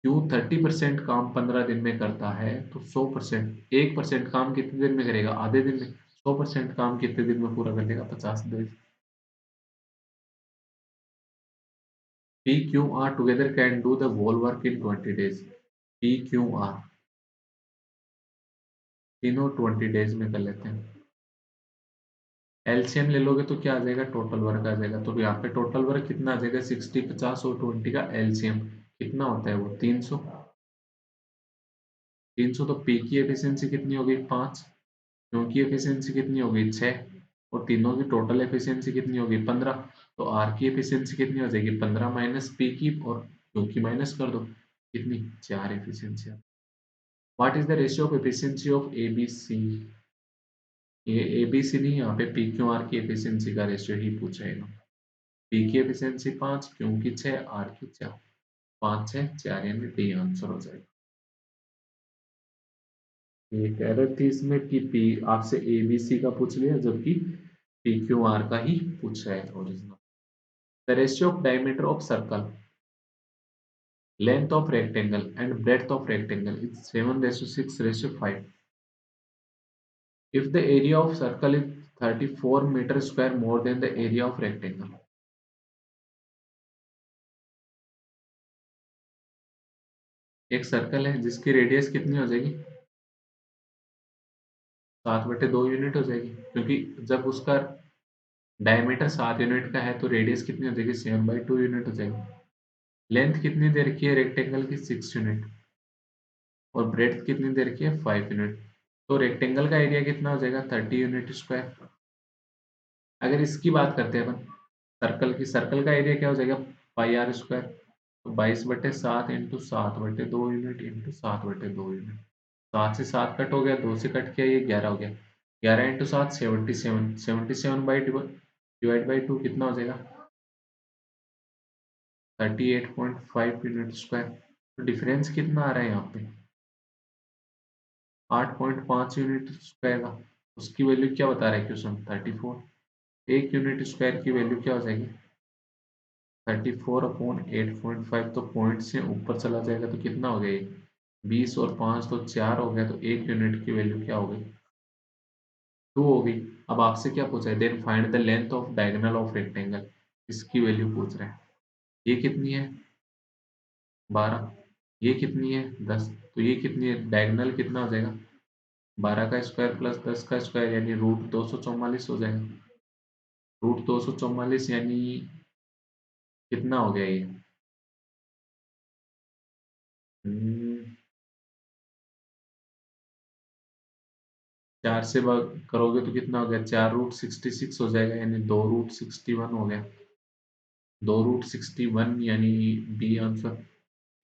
A: Q 30% काम 15 दिन में करता है तो 100% 1% काम कितने दिन में करेगा आधे दिन में। 100% काम कितने दिन में पूरा कर लेगा 50 दिन। P Q R together can do the whole work in 20 days. P Q R तीनों 20 डेज में कर लेते हैं। एलसीएम ले लोगे तो क्या आ जाएगा टोटल वर्क आ जाएगा। तो यहाँ पे टोटल वर्क कितना आ जाएगा 60 50 और 20 का एलसीएम कितना होता है वो 300। 300 तो पी की एफिशिएंसी कितनी होगी 5, क्यू की एफिशिएंसी कितनी होगी 6 और तीनों की टोटल एफिशिएंसी कितनी होगी 15। तो आर की एफिशिएंसी कितनी हो जाएगी 15 माइनस पी की और क्यू की माइनस कर दो कितनी 4 efficiency. What is the ratio of efficiency of ABC. ये एबीसी नहीं यहाँ पे पी क्यू आर की एफिशिएंसी का रेशियो ही पूछा है ना। पी की एफिशिएंसी 5, क्यू की 6, आर की 4, 5 6 4 यानी डी आंसर हो जाएगा। एक एरर थी इसमें कि पी आपसे एबीसी का पूछ लिया जबकि पी क्यू आर का ही पूछा है original. The ratio of diameter of circle, length of rectangle and breadth of rectangle is 7:6:5। If the area of circle is 34 meter square more than the area of rectangle। एक circle है जिसकी radius कितनी हो जाएगी 7/2 unit हो जाएगी क्योंकि जब उसका डायमीटर 7 यूनिट का है तो रेडियस कितनी हो जाएगी 7/2 यूनिट हो जाएगी। लेंथ कितनी दे रखी है रेक्टेंगल की 6 यूनिट और ब्रेड्थ कितनी दे रखी है 5 यूनिट। तो रेक्टेंगल का एरिया कितना हो जाएगा 30 यूनिट स्क्वायर। अगर इसकी बात करते हैं अपन सर्कल की, सर्कल का एरिया क्या हो जाएगा πr²। तो 22/7 इंटू 7/2 यूनिट इंटू 7/2 यूनिट। 7 से 7 कट हो गया, 2 से कट किया ये 11 हो गया। 11 इंटू 7 77, 77/2 कितना हो जाएगा 38.5 यूनिट स्क्वायर। तो डिफरेंस कितना आ रहा है यहाँ पे 8.5 यूनिट स्क्वायर का। उसकी वैल्यू क्या बता रहा है क्वेश्चन 34। 1 यूनिट स्क्वायर की वैल्यू क्या हो जाएगी 34/8.5। तो पॉइंट से ऊपर चला जाएगा तो कितना हो गया ये 20 और 5 तो 4 हो गया। तो 1 यूनिट की वैल्यू क्या हो गई 2 हो गई। अब आपसे क्या पूछा है then find the length of diagonal of rectangle, इसकी वैल्यू पूछ रहा है। ये कितनी है 12, ये कितनी है 10, तो ये कितनी है डायगोनल कितना हो जाएगा 12 का स्क्वायर प्लस 10 का स्क्वायर यानी √244 हो जाएगा। √244 यानी कितना हो गया ये 4 से भाग करोगे तो कितना हो गया 4√66 हो जाएगा यानी 2√61 हो गया। 2√61 यानी बी आंसर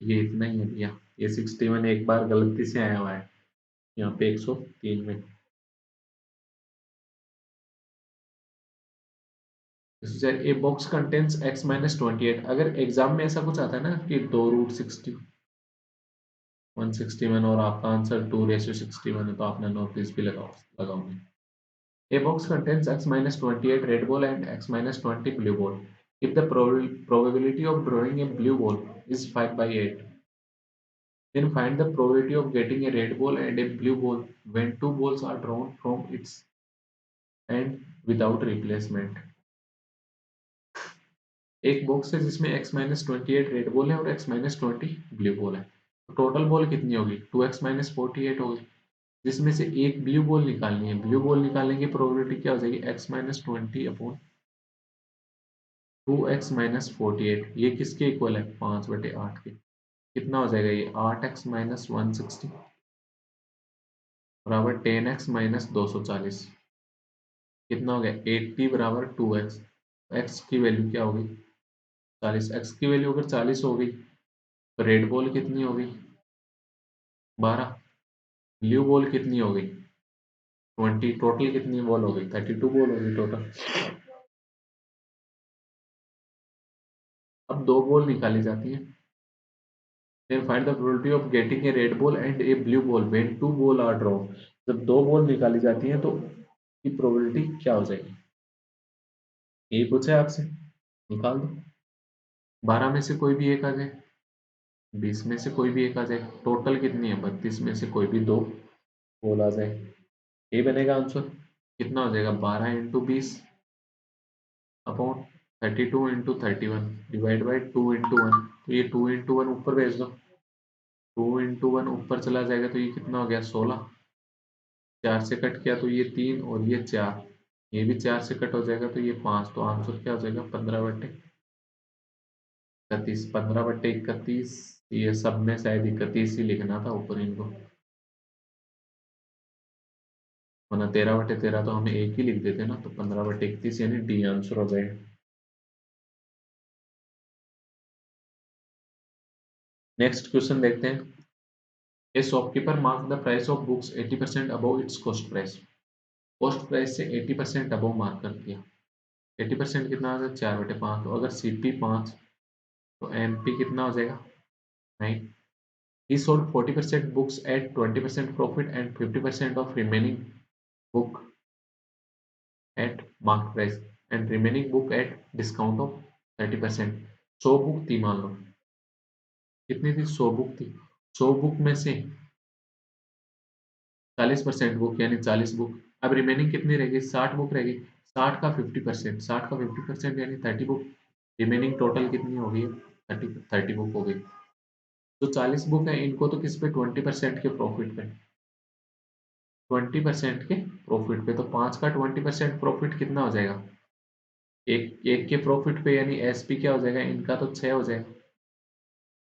A: ये इतना ही है भैया। ये 61 एक बार गलती से आया हुआ है यहाँ पे 103 में। A box contains x-28। अगर एग्जाम में ऐसा कुछ आता है ना कि 2√61 और आपका आंसर 2:61 है तो आपने नोटिस भी लगाओगे। A box contains x-28 red ball and x-20 blue ball. If the probability of drawing a blue ball is 5/8, Then find the probability of getting a red ball and a blue ball when two balls are drawn from its end without replacement. एक box है जिसमें x-28 red ball है और x-20 blue ball है। तो total ball कितनी होगी? 2x-48 होगी, जिसमें से एक ब्लू बॉल निकालनी है। ब्लू बॉल निकालने की प्रोबेबिलिटी क्या हो जाएगी? x-20 upon 2x-48। ये किसके इक्वल है? 5/8 के। कितना हो जाएगा ये? 8x-160 बराबर 10x-240। कितना हो गया? 80 बराबर 2x। x की वैल्यू क्या होगी? 40। x की वैल्यू अगर 40 हो गई तो रेड बॉल कितनी हो गई? 12। ब्लू बॉल कितनी हो गई? 20। टोटल कितनी बॉल हो गई? 32 बॉल हो गई टोटल। अब दो बॉल निकाली जाती है। Then find the probability of getting a red ball and a blue ball when two ball are drawn। जब दो बॉल निकाली जाती है तो की प्रोबेबिलिटी क्या हो जाएगी? यही पूछा है आपसे, निकाल दो। 12 में से कोई भी एक आ जाए, 20 में से कोई भी एक आ जाए, टोटल कितनी है? 32 में से कोई भी दो बॉल आ जाए, ये बनेगा आंसर। कितना हो जाएगा? 12 × 20 अपॉन 32 × 31 डिवाइड बाई 2 × 1। तो ये 2 × 1 ऊपर भेज दो। 2 × 1 ऊपर चला जाएगा तो ये कितना हो गया? 16। 4 से कट किया तो ये 3 और ये 4, ये भी 4 से कट हो जाएगा तो ये 5। तो आंसर क्या हो जाएगा? 15/31। 15/31। ये सब में शायद 31 ही लिखना था ऊपर इनको, वरना 13/13 तो हमें एक ही लिख देते ना। तो 15/31 यानी डी आंसर हो जाएगा। नेक्स्ट क्वेश्चन देखते हैं। ए shopkeeper mark the price of books 80% above it's cost price. Cost price से 80% अबव मार्क कर दिया। 80% कितना आ जाएगा? 4/5। तो अगर सीपी 5 तो एमपी कितना हो जाएगा? 9। He sold 40% books at 20% profit and 50% of remaining book at market price and remaining book at discount of 30%। 100 book थी मान लो। कितनी थी? 100 बुक थी। 100 बुक में से 40% बुक यानी 40 बुक। अब रिमेनिंग कितनी रहेगी? 60 बुक रहेगी। 60 का 50%, 60 का 50% यानी 30 बुक। रिमेनिंग टोटल कितनी हो गई? 30 बुक हो गई। जो 40 बुक है इनको तो किस पे? 20% के प्रॉफिट पे। 20% के प्रॉफिट पे। तो 5 का 20% प्रॉफिट कितना हो जाएगा? एक एक के प्रॉफिट पे यानी एसपी क्या हो जाएगा? इनका तो 6 हो जाएगा।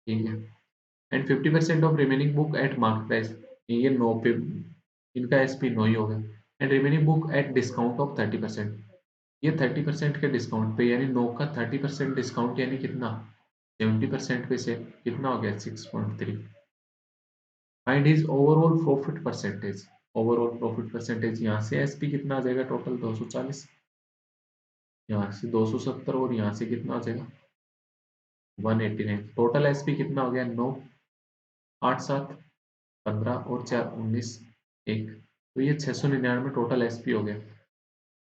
A: ठीक है। And 50% of remaining book eight market price, ये 9 पे इनका एसपी 9 ही होगा। And remaining book at discount of 30%, ये 30% के डिस्काउंट पे यानी 9 का 30% डिस्काउंट यानी कितना? 70% पे से कितना हो गया? 6.3। Find his overall profit percentage. Overall profit percentage यहाँ से एसपी कितना आ जाएगा? टोटल 240, यहाँ से 270 और यहाँ से कितना आ जाएगा? 189। टोटल एसपी कितना हो गया? 9, 8, 7, 15 और 4, 19, 1। तो ये 699 टोटल एसपी हो गया।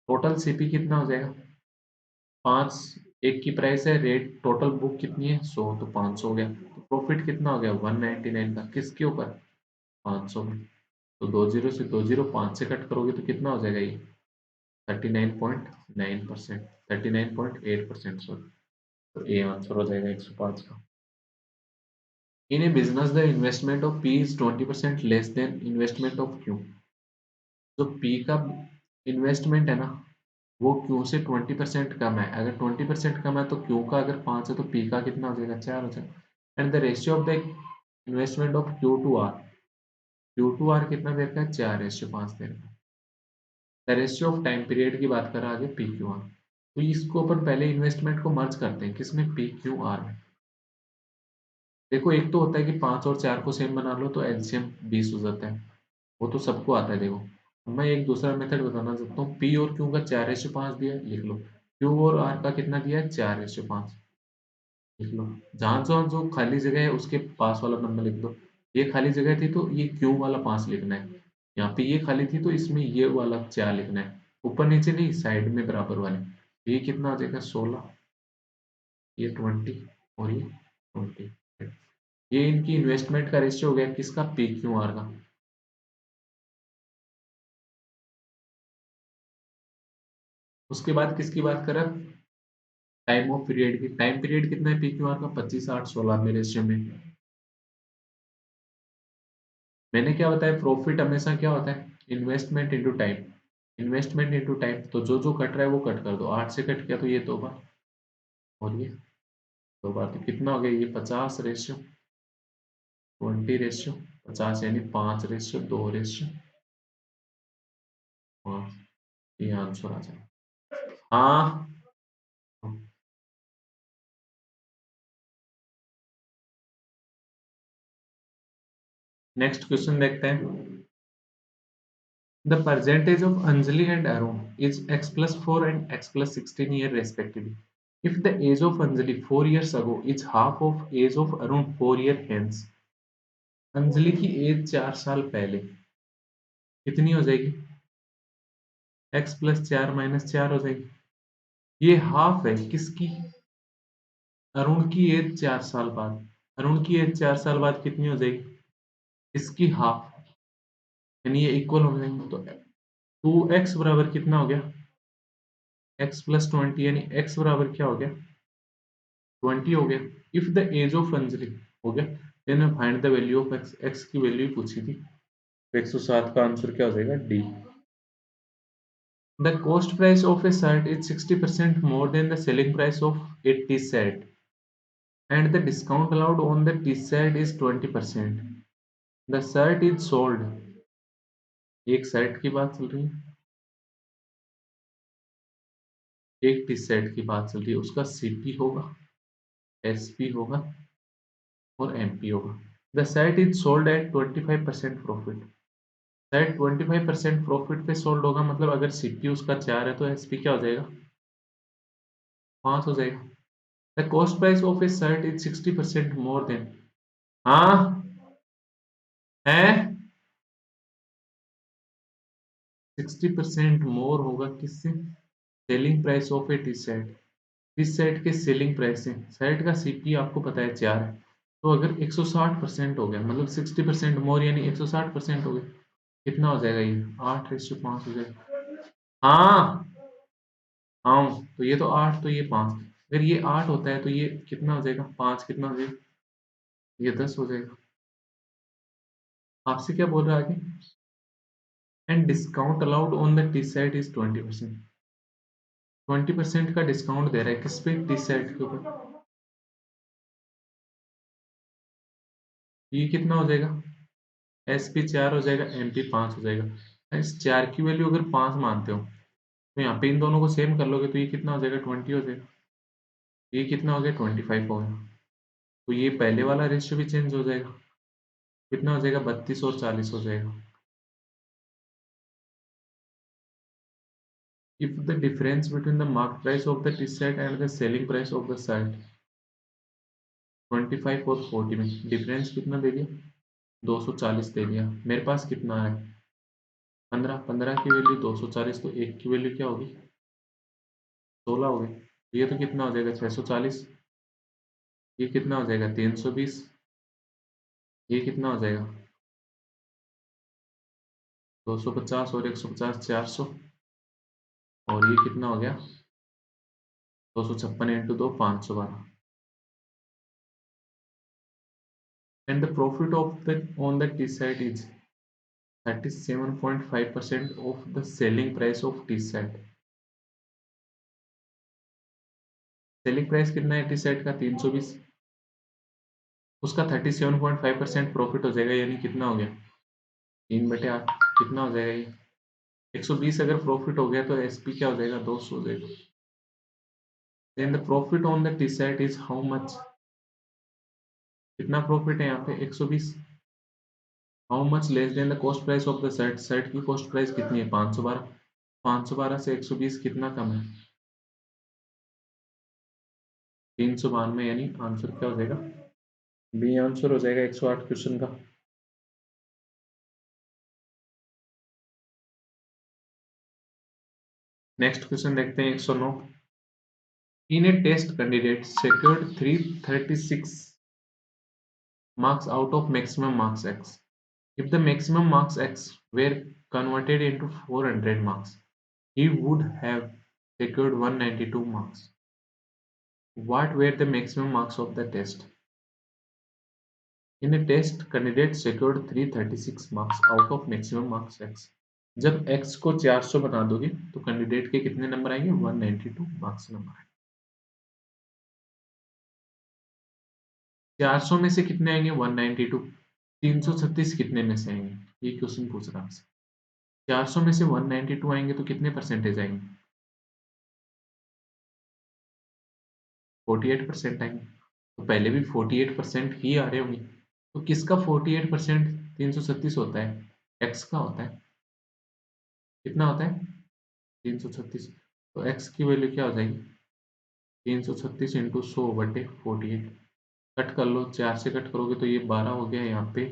A: टोटल सीपी कितना हो जाएगा? 5 एक की प्राइस है, रेट टोटल बुक कितनी है? 100, तो 500 हो गया। तो प्रॉफिट कितना हो गया? 199 का। किसके ऊपर? 500 में। तो 20 से 20 5 से कट करोगे तो कितना हो जाएगा ये? 39.9%, 39.8%, सॉरी। तो ए आंसर हो जाएगा 105 का। In a business the investment of P is 20% less than investment of Q. जो पी का इन्वेस्टमेंट है ना वो क्यू से 20% कम है। अगर 20% कम है तो क्यू का अगर 5 है तो पी का कितना हो जाएगा? 4 हो जाएगा। And the ratio of the investment of Q to R कितना दे रखा है? 4:5 दे रखा है। The ratio of time period की बात कर रहा है आगे पी क्यू आर। तो इसको अपन पहले इन्वेस्टमेंट को मर्ज करते हैं किसमें? पी क्यू आर में। देखो एक तो होता है कि 5 और 4 को सेम बना लो तो एलसीएम 20 हो जाता है, वो तो सबको आता है। देखो मैं एक दूसरा मेथड बताना चाहता हूँ। पी और क्यू का 4:5 दिया है, लिख लो। क्यू और आर का कितना दिया है? 4:5, लिख लो। जहां जहां जो खाली जगह है उसके पास वाला नंबर लिख दो। ये खाली जगह थी तो ये क्यू वाला 5 लिखना है। यहाँ पे ये खाली थी तो इसमें ये वाला 4 लिखना है। ऊपर नीचे नहीं, साइड में बराबर वाले। ये कितना आ जाएगा? 16, ये 20 और ये 20। ये इनकी इन्वेस्टमेंट का रेशियो हो गया किसका, पी क्यू आर का। उसके बाद किसकी बात करें, टाइम ऑफ पीरियड की। टाइम पीरियड कितना है पी क्यू आर का, 25, 8, 16 में रेशियो में। मैंने क्या बताया, प्रॉफिट हमेशा क्या होता है, investment into time. Investment into time, तो जो जो कट रहा है वो कट कर दो। 8 से कट किया तो ये 2 बार, और ये 2 बार, तो कितना हो गया ये 50 रेशियो 20 रेशियो 50, यानी 5 रेशियो 2 रेशियो 5। ये आंसर आ जाए। हाँ, नेक्स्ट क्वेश्चन देखते हैं। The percentage of Anjali and Arun is x plus 4 and x plus 16 year respectively. If the age of Anjali 4 years ago is half of age of Arun 4 year hence, Anjali की as 4 साल पहले कितनी हो जाएगी, x plus 4 minus 4 हो जाएगी। ये half है किसकी, अरुण की एज 4 साल बाद। अरुण की एज 4 साल बाद कितनी हो जाएगी, इसकी हाफ, यानी ये इक्वल हो जाएंगे। तो 2x बराबर कितना हो गया, x प्लस 20, यानी x बराबर क्या हो गया, 20 हो गया। If the age of Anjali हो गया, then find the value of X. X की वैल्यू पूछी थी, तो 107 का आंसर क्या हो जाएगा, D. The cost price of a shirt is 60% more than the selling price of a T shirt and the discount allowed on the T shirt is 20%। The shirt is sold, एक shirt की बात चल रही है, एक T shirt की बात चल रही है, उसका सीपी होगा, एसपी होगा और एमपी होगा। The shirt is sold at 25% profit. शायद 25% प्रॉफिट पे सोल्ड होगा, मतलब अगर सीपी उसका 4 है तो एसपी क्या हो जाएगा, 5 हो जाएगा। The cost price of a shirt is 60% more then, हाँ है, 60% मोर होगा किससे, selling price of a T shirt. T shirt के सेलिंग प्राइस से शर्ट का सीपी आपको पता है 4 है, तो अगर 160% हो गया मतलब 60% मोर, यानी 160% हो गया, कितना हो जाएगा ये 8:5 हो जाएगा। हाँ, हाँ, तो ये तो 8, तो ये 5। अगर ये 8 होता है तो ये कितना हो जाएगा, 5 कितना हो जाएगा, ये 10 हो जाएगा। आपसे क्या बोल रहा है आगे, and discount allowed on the T shirt is 20%। 20% का डिस्काउंट दे रहा है किस पे, टी शर्ट के ऊपर। ये कितना हो जाएगा, एस पी 4 हो जाएगा, एम पी 5 हो जाएगा। इस 4 की वैल्यू अगर 5 मानते हो तो यहाँ पे इन दोनों को सेम कर लोगे, तो ये कितना हो जाएगा, 20 हो जाएगा। ये कितना हो गया, 25 हो गया। तो ये पहले वाला रेशियो भी चेंज हो जाएगा, कितना हो जाएगा, 32 और 40 हो जाएगा। If the difference between the market price of the t-shirt and the selling price of the shirt 25 और 40 में डिफरेंस कितना दे दिया, 240 दे दिया। मेरे पास कितना है, 15। 15 की वैल्यू 240, तो एक की वैल्यू क्या होगी, 16 होगी। तो ये तो कितना हो जाएगा, 640। ये कितना हो जाएगा, 320। ये कितना हो जाएगा, 250 और 150, 400। और ये कितना हो गया, 256 into 2, 512। And the profit of the on the T shirt is 37.5% of the selling price of T-shirt। Selling price कितना है टी शर्ट का, 320। उसका 37.5% प्रॉफिट हो जाएगा, यानी कितना हो गया, 3/8। कितना हो जाएगा ये, 120 अगर प्रॉफिट हो गया तो एसपी क्या हो जाएगा, 200 हो जाएगा। Then the profit on the T shirt is how much, कितना प्रॉफिट है यहाँ पे, 120। How much less than the cost price of the shirt, shirt की कॉस्ट प्राइस कितनी है, 512। 512 से 120 कितना कम है, 392, यानी आंसर क्या हो जाएगा, बी आंसर हो जाएगा 108 क्वेश्चन का। नेक्स्ट क्वेश्चन देखते हैं 109। इन ए test candidate secured 336 marks out of maximum marks x. If the maximum marks x were converted into 400 marks, he would have secured 192 marks. What were the maximum marks of the test? In a test, candidate secured 336 marks out of maximum marks x. जब x को 400 बना दोगे तो candidate के कितने number आएंगे? 192 marks number आएंगे। 400 में से कितने आएंगे? 192। 336 कितने में से आएंगे? ये क्वेश्चन पूछ रहा है आपसे। 400 में से 192 आएंगे तो कितने परसेंटेज आएंगे? 48% आएंगे। तो पहले भी 48% ही आ रहे होंगे। तो किसका 48% 336 होता है? x का होता है। कितना होता है? 336। तो x की वैल्यू क्या हो जाएगी? 336 इंटू 100/48। कट कर लो, 4 से कट करोगे तो ये 12 हो गया। यहाँ पे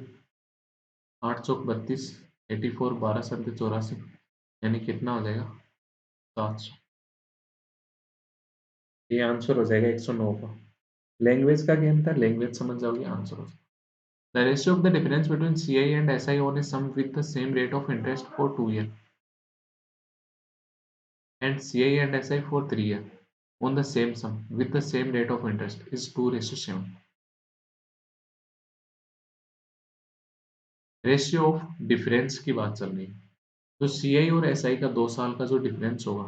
A: 8 चौक 32, 84, 12 7 84, यानी कितना हो जाएगा? 700। ये आंसर हो जाएगा 109 का। लैंग्वेज का गेम था, लैंग्वेज समझ जाओगे आंसर हो जाएगा। The ratio of the difference between CI and SI on a sum with the same rate of interest for 2 years and CI and SI for 3 years on the same sum with the same rate of interest is 2:7. Ratio of difference की बात चल रही है। तो CI और SI का 2 साल का जो डिफरेंस होगा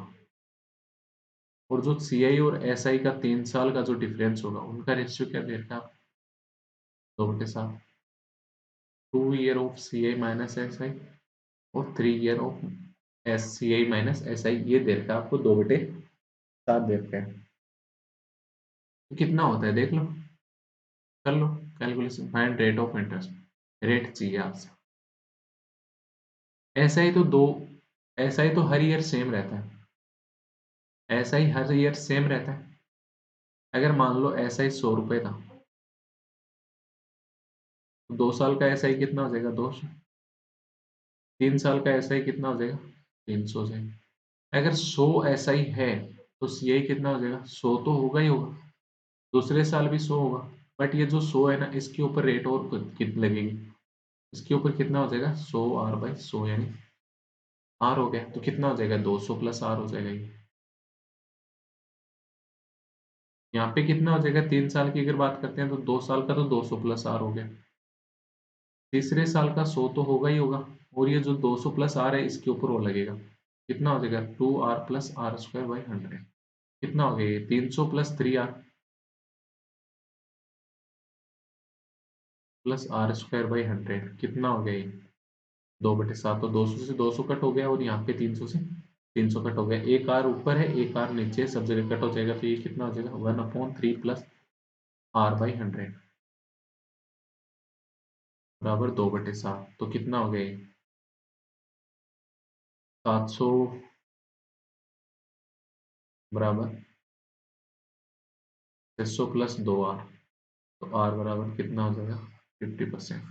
A: और जो CI और SI का 3 साल का जो डिफरेंस होगा, उनका रेशियो क्या दे रखा है? 2/7। 2 year of CI minus SI और 3 year of CI minus SI, ये दे रखा है आपको 2/7 दे रखा है। तो कितना होता है देख लो, कर लो calculation. Find rate of interest, rate चाहिए आपसे। ऐसा ही तो हर ईयर सेम रहता है। ऐसा ही हर ईयर सेम रहता है। अगर मान लो ऐसा ही 100 रुपये था, तो 2 साल का ऐसा ही कितना हो जाएगा? 200। 3 साल का ऐसा ही कितना हो जाएगा? 300 हो जाएगा। अगर 100 ऐसा ही है तो CI कितना हो जाएगा? 100 तो होगा ही होगा। दूसरे साल भी 100 होगा। बट ये जो 100 है ना, इसके ऊपर रेट और कितनी लगेगी? इसके ऊपर कितना हो जाएगा? 100R/100, यानी R हो गया। तो कितना हो जाएगा? 200 प्लस R हो जाएगा ये। यहाँ पे कितना हो जाएगा? 3 साल की अगर बात करते हैं तो 2 साल का तो 200 प्लस R हो गया। तीसरे साल का 100 तो होगा ही होगा। और ये जो 200 प्लस R है, इसके ऊपर वो लगेगा। कितना हो जाएगा? 2R plus R²/100। कितना हो गया ये? 300 प्लस 3R प्लस R²/100। कितना हो गया ये? 2/7। तो 200 से 200 कट हो गया और यहाँ पे 300 से 300 कट हो गया। एक R ऊपर है, एक R नीचे है, सब जगह कट हो जाएगा। तो ये कितना हो जाएगा? 1/3 प्लस R/100 बराबर 2/7। तो कितना हो गया ये? 700 बराबर 600 प्लस 2R। तो R बराबर कितना हो जाएगा? 50%,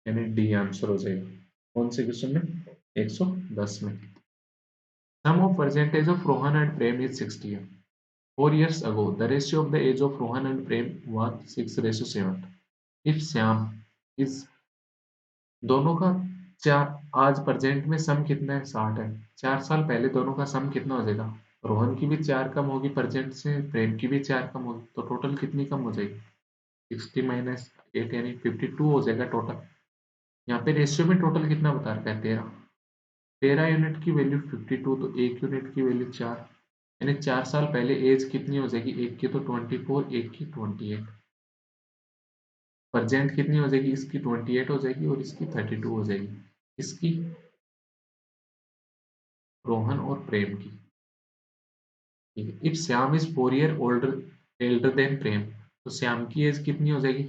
A: यानी डी आंसर हो जाएगा। कौन से क्वेश्चन में? 110 में। Sum of percentage of Rohan and Prem is 60. 4 years ago, the ratio of the age of Rohan and Prem was 6:7. If Syam is दोनों का चार, आज प्रेजेंट में सम कितना है? 60 है। 4 साल पहले दोनों का सम कितना हो जाएगा? रोहन की भी 4 कम होगी प्रेजेंट से, प्रेम की भी 4 कम होगी, तो टोटल कितनी कम हो जाएगी? 60 - 8, यानी 52 हो जाएगा टोटल। यहाँ पे रेशियो में टोटल कितना बता रखा है? 13। 13 यूनिट की वैल्यू 52, तो 1 यूनिट की वैल्यू 4, यानी 4 साल पहले एज कितनी हो जाएगी? एक की तो 24, एक की 28। प्रेजेंट कितनी हो जाएगी? इसकी 28 हो जाएगी और इसकी 32 हो जाएगी। इसकी, रोहन और प्रेम की। ठीक है। If Shyam is 4 year older elder than Prem, तो श्याम की एज कितनी हो जाएगी?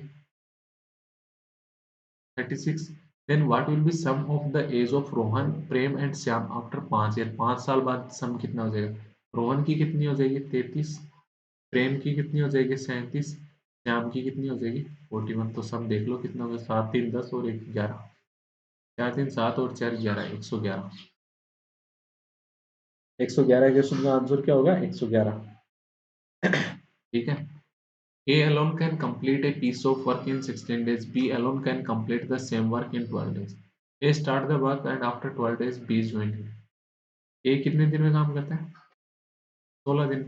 A: 36। Then what will be sum of the age of Rohan, Prem and Shyam after 5 year? 5 साल बाद सम कितना हो जाएगा? रोहन की कितनी हो जाएगी? 33। प्रेम की कितनी हो जाएगी? 37। श्याम की कितनी हो जाएगी? 41। तो सम देख लो कितना होगा? 7 3 10 और 1 11। 4 3 7 और 4 11, 111। 111 क्वेश्चन का आंसर क्या होगा? 111। ठीक है। A alone can complete a piece of work in 16 days. B alone can complete the same work in 12 days. A start the work and after 12 days B join him. A कितने दिन में काम करता है? 16 दिन।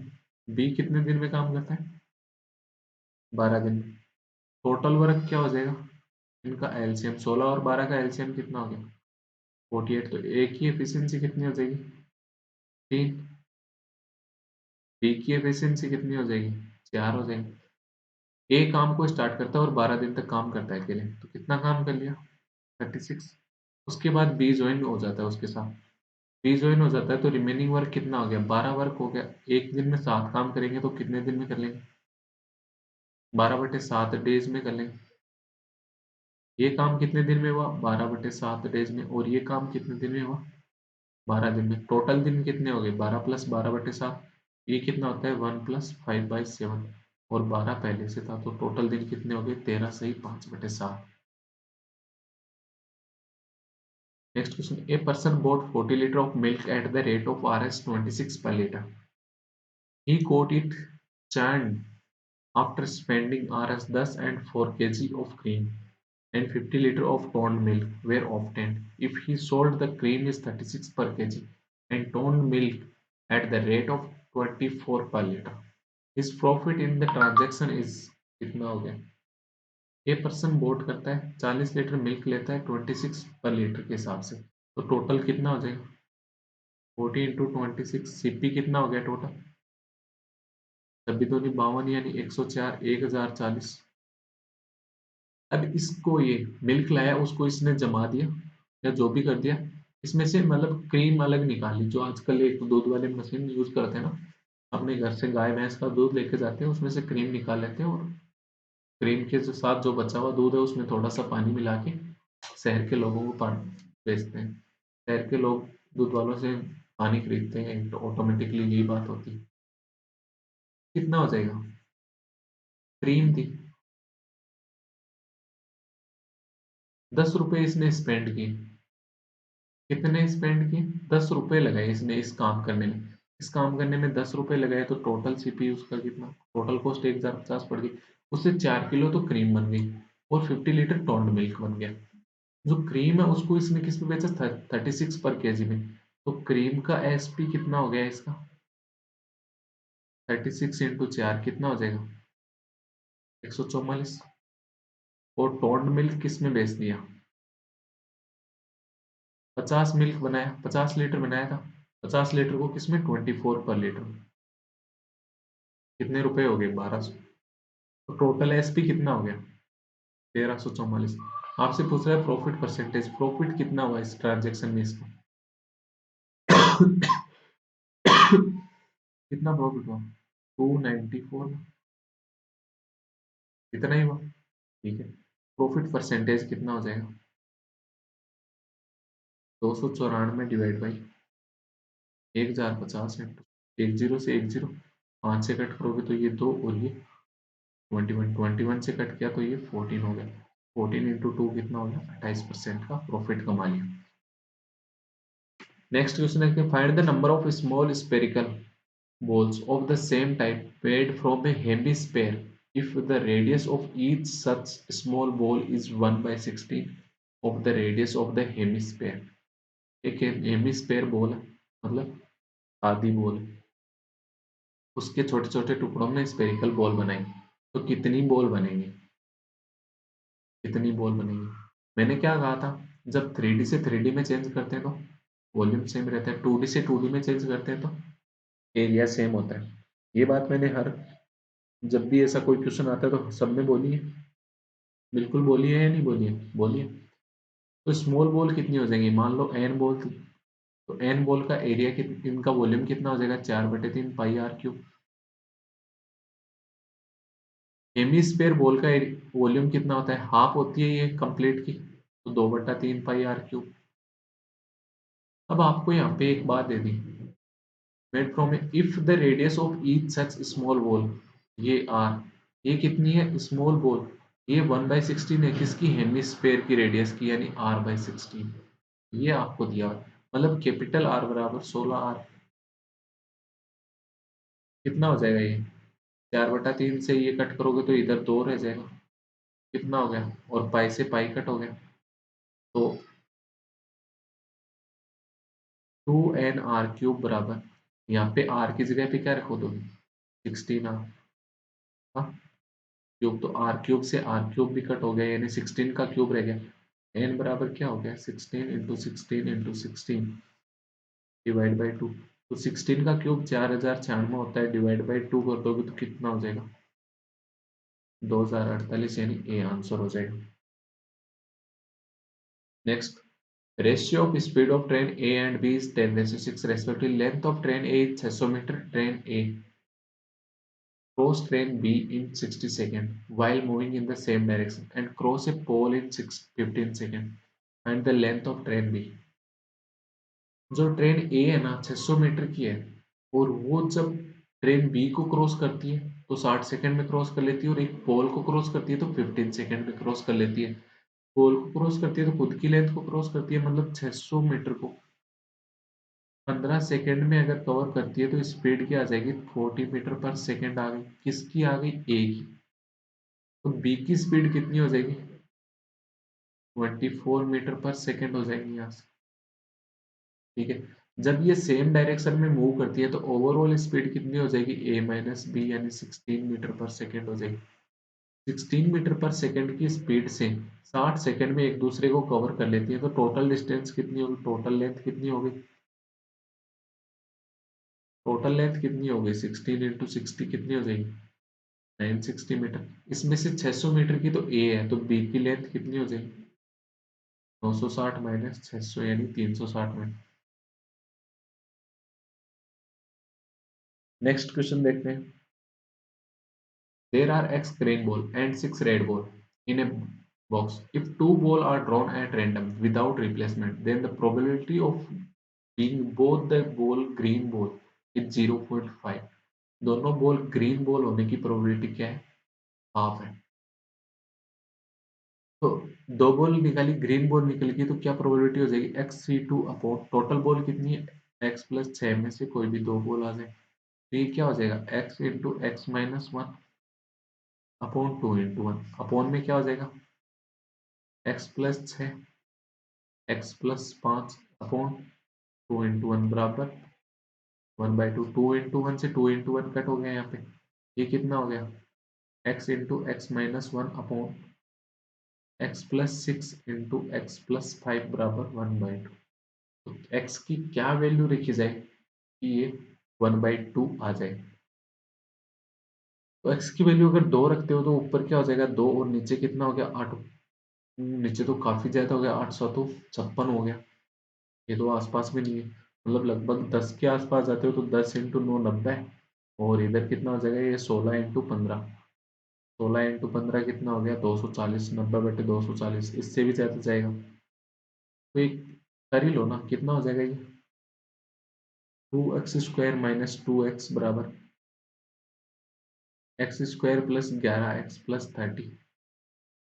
A: B कितने दिन में काम करता है? 12 दिन में। टोटल वर्क क्या हो जाएगा? इनका एलसीएम 16 और 12 का एलसीएम कितना हो गया? 48। तो ए की एफिशिएंसी कितनी हो जाएगी? 3। बी की एफिशिएंसी कितनी हो जाएगी? 4 हो जाएगी। ए काम को स्टार्ट करता है और 12 दिन तक काम करता है अकेले, तो कितना काम कर लिया? 36। उसके बाद बी ज्वाइन हो जाता है उसके साथ। बी ज्वाइन हो जाता है तो रिमेनिंग वर्क कितना हो गया? 12 वर्क हो गया। एक दिन में 7 काम करेंगे तो कितने दिन में कर लेंगे? 12/7 डेज में कर लेंगे। ये काम कितने दिन में हुआ? 12/7 डेज में। और ये काम कितने दिन में हुआ? 12 दिन में। टोटल दिन कितने हो गए? 12 प्लस 12/7। ये कितना होता है? 1 + 5/7। और 12 पहले से था तो टोटल दिन कितने हो गए? 13 सही 5/7। Next question. A person bought 40 liters of milk at the rate of Rs 26 per liter. He got it churned after spending Rs 10 and 4 kg of cream and 50 liters of toned milk were obtained. If he sold the cream is 36 per kg and toned milk at the rate of 24 per liter. His profit in the transaction is कितना हो गया? A person boat करता है 40 litre milk लेता है 26 पर litre के हिसाब से, तो टोटल कितना हो जाएगा? 40 × 26 सीपी कितना हो गया टोटल? तभी तो नहीं 52 यानी 104 1040। अब इसको ये मिल्क लाया उसको इसने जमा दिया या जो भी कर दिया, इसमें से मतलब क्रीम अलग निकाली, जो आजकल एक दूध वाले मशीन यूज करते हैं ना, अपने घर से गाय भैंस का दूध लेके जाते हैं उसमें से क्रीम निकाल लेते हैं और क्रीम के साथ जो बचा हुआ दूध है उसमें थोड़ा सा पानी मिला के शहर के लोगों को बेचते हैं। शहर के लोग दूध वालों से पानी खरीदते हैं तो ऑटोमेटिकली यही बात होती है। कितना हो जाएगा? क्रीम थी 10 रुपए इसने स्पेंड किए। कितने स्पेंड किए? 10 रुपए लगाए इसने इस काम करने में। इस काम करने में 10 रुपए लगाए तो टोटल सीपी उसका कितना? टोटल कॉस्ट 1050 पड़ गई। उससे 4 किलो तो क्रीम बन गई और 50 लीटर टोन्ड मिल्क बन गया। जो क्रीम है उसको इसने किस में बेचा? 36 पर केजी में। तो क्रीम का एसपी कितना हो गया इसका? 36 × 4 कितना हो जाएगा? 144। और टोन्ड मिल्क किस में बेच दिया? 50 मिल्क बनाया, 50 लीटर बनाया था। 50 लीटर को किसमें? 24 पर लीटर। कितने रुपए हो गए? 1200। तो टोटल एसपी कितना हो गया? 1344। आपसे पूछ रहा है प्रॉफिट परसेंटेज, प्रॉफिट कितना हुआ इस ट्रांजेक्शन में इसका? कितना प्रॉफिट हुआ? 294। इतना ही हुआ। ठीक है। प्रॉफिट परसेंटेज कितना हो जाएगा? 294 डिवाइड बाई 1050 इंटू 10 से 10 5 से कट करोगे तो ये 2 और ये 21 से कट किया तो ये 14 हो गया। 14 × 2 कितना हो गया? 28% का प्रॉफिट कमा लिया। नेक्स्ट क्वेश्चन है कि find the number of small spherical balls of the same type made from a hemisphere if the radius of each such small ball is 1/16 of the radius of the hemisphere। एक hemisphere ball है मतलब आधी ball, उसके छोटे छोटे टुकड़ों में spherical ball बनाएंगे तो कितनी बॉल बनेंगी? कितनी बॉल बनेंगी? मैंने क्या कहा था, जब 3D से 3D में चेंज करते हैं तो वॉल्यूम सेम रहता है, 2D से 2D में चेंज करते हैं तो एरिया सेम होता है। ये बात मैंने हर जब भी ऐसा कोई क्वेश्चन आता है तो सब में बोली है। बिल्कुल बोली है या नहीं बोली है? बोली है। तो स्मॉल बॉल कितनी हो जाएंगी? मान लो एन बॉल थी तो एन बॉल का एरिया इनका वॉल्यूम कितना हो जाएगा? 4/3 पाई r क्यूब। हेमिस्फेयर बॉल का वॉल्यूम कितना होता है? हाफ होती है ये कंप्लीट की, तो 2/3 पाई r क्यूब। अब आपको यहाँ पे एक बात दे दी, made from if the radius of each such small ball, ये r, ये कितनी है स्मॉल बॉल? ये 1/16 है किसकी? हेमिस्फेयर की रेडियस की, यानी r/16। ये आपको दिया मतलब कैपिटल R बराबर 16r। कितना हो जाएगा ये? 4/3 से ये कट करोगे तो इधर 2 रह जाएगा, कितना हो गया, और पाई से पाई कट हो गया, तो 2n r³ बराबर, यहाँ पे r की जगह पे क्या रखो दोगे, 16r, हाँ क्यूब, तो r³ से r³ भी कट हो गया, यानी 16 का क्यूब रह गया, n बराबर क्या हो गया, 16 इंटू 16 इंटू 16 डिवाइड बाई 2, तो 16 का क्यूब 4096 होता है, डिवाइड बाई 2 कर दोगे तो कितना हो जाएगा, 2048, यानी ए आंसर हो जाएगा। Next, ratio of speed of train A and B is 10⁶. Respectively, length of train A is 600 meter. Train A cross train B in 60 seconds while moving in the same direction and cross a pole in 15 seconds. And the length of train B. जो train A है ना 600 metre की है, और वो जब train B को cross करती है तो 60 सेकंड में क्रॉस कर लेती है, और एक पोल को क्रॉस करती है तो 15 सेकंड में क्रॉस कर लेती है। पोल को क्रॉस करती है तो खुद की लेंथ को क्रॉस करती है, मतलब 600 मीटर को 15 सेकंड में अगर कवर करती है तो स्पीड क्या आ जाएगी, 40 मीटर पर सेकंड आ गई, किसकी आ गई, ए की। तो बी की स्पीड कितनी हो जाएगी, 24 मीटर पर सेकंड हो जाएगी यहाँ से, ठीक है। जब ये सेम डायरेक्शन में मूव करती है तो ओवरऑल स्पीड कितनी हो जाएगी, ए माइनस बी, यानी 16 मीटर पर सेकंड हो जाएगी। 16 मीटर पर सेकंड की स्पीड से 60 सेकंड में एक दूसरे को कवर कर लेती है, तो टोटल डिस्टेंस कितनी होगी, टोटल लेंथ कितनी होगी, टोटल लेंथ कितनी होगी, 16 इंटू 60 कितनी हो जाएगी, 960 मीटर। इसमें से 600 मीटर की तो ए है, तो बी की लेंथ कितनी हो जाएगी, 960 माइनस 600, यानी 360 मीटर। नेक्स्ट क्वेश्चन देखते हैं। There are x green ball and 6 red ball in a box. If 2 ball are drawn at random without replacement, then the probability of being both the ball green ball is 0.5. दोनों ball green ball होने की probability क्या है, half है। तो दो ball निकाली, green ball निकल गई, तो क्या प्रोबेबिलिटी हो जाएगी, x(c2) अपॉन टोटल बॉल कितनी है, x प्लस 6 में से कोई भी दो बॉल आ जाए, तो ये क्या हो जाएगा, x into x minus 1 upon 2 into 1, upon में क्या हो जाएगा, x plus 6 x plus 5 upon 2 into 1 बराबर 1/2, 2 इंटू 1 से 2 इंटू 1 कट हो गया यहाँ पे, ये कितना हो गया, x into x minus 1 upon x plus 6 into x plus 5 बराबर 1/2। तो x की क्या वैल्यू रखी जाए कि ये 1/2 आ जाए, तो x की वैल्यू अगर 2 रखते हो तो ऊपर क्या हो जाएगा, 2, और नीचे कितना हो गया, 8। नीचे तो काफी ज्यादा हो गया, 8 तो 56 हो गया, ये तो आसपास भी नहीं है, मतलब लगभग 10 के आसपास जाते हो तो 10 इंटू 9 90, और इधर कितना हो जाएगा, ये 16 इंटू 15, 16 इंटू 15 कितना हो गया, 240, 90/240, इससे भी ज्यादा जाएगा, तो एक कर ही लो ना, कितना हो जाएगा ये, 2x² माइनस 2x बराबर x² प्लस 11x प्लस 30,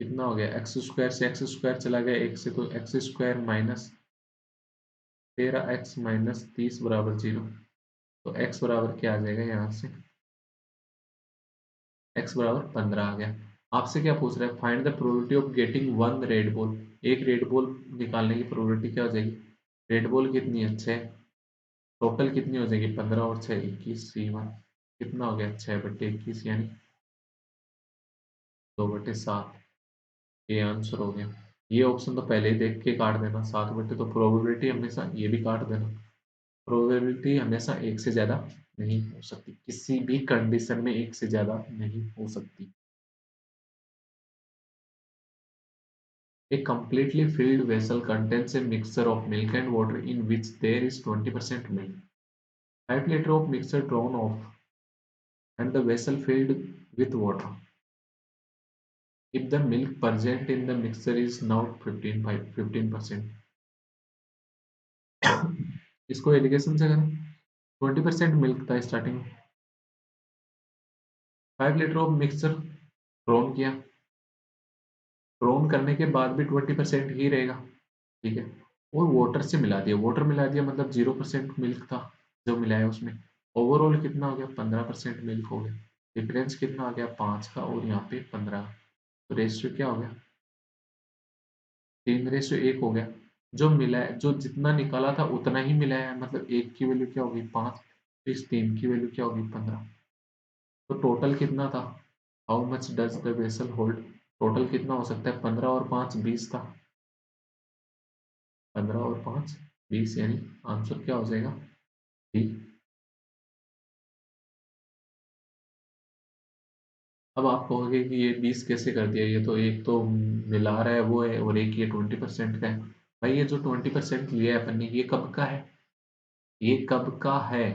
A: कितना हो गया, x² से x² चला गया एक से, तो x² माइनस 13x माइनस 30 बराबर 0, तो x बराबर क्या आ जाएगा यहाँ से, x बराबर 15 आ गया। आपसे क्या पूछ रहा है, find the probability of getting one red ball, एक रेड बॉल निकालने की प्रोबेबिलिटी क्या हो जाएगी, रेड बॉल कितनी है, 6, टोटल कितनी हो जाएगी, 15 और 6 21, C1 कितना हो गया, 6/21, यानी 2/7, ये आंसर हो गया। ये ऑप्शन तो पहले ही देख के काट देना, 7/, तो प्रोबेबिलिटी हमेशा ये भी काट देना, प्रोबेबिलिटी हमेशा एक से ज्यादा नहीं हो सकती, किसी भी कंडीशन में एक से ज्यादा नहीं हो सकती। A completely filled vessel contains a mixture of milk and water in which there is 20% milk. 5 liters of mixture drawn off and the vessel filled with water. If the milk present in the mixture is now 15%, इसको allegation से करें, 20% milk था starting में, 5 litre of mixture drawn किया, drawn करने के बाद भी 20% ही रहेगा, ठीक है, और वाटर से मिला दिया, वाटर मिला दिया मतलब 0% मिल्क था जो मिलाया उसमें, ओवरऑल कितना हो गया, 15% मिल्क हो गया, डिफरेंस कितना आ गया 5 का और यहाँ पे 15। तो रेशियो क्या हो गया 3:1 हो गया। जो मिला है जो जितना निकाला था उतना ही मिला है, मतलब एक की वैल्यू क्या होगी 5, इस 3 की वैल्यू क्या होगी 15। तो टोटल कितना था, how much does the vessel hold, total कितना हो सकता है 15 और 5 20 था, 15 और 5 20, यानी आंसर क्या हो जाएगा डी। अब आप कहोगे कि ये 20 कैसे कर दिया, ये तो एक तो मिला रहा है वो है और एक ये 20% का है। भाई ये जो 20% लिया है अपन ने ये कब का है, ये कब का है,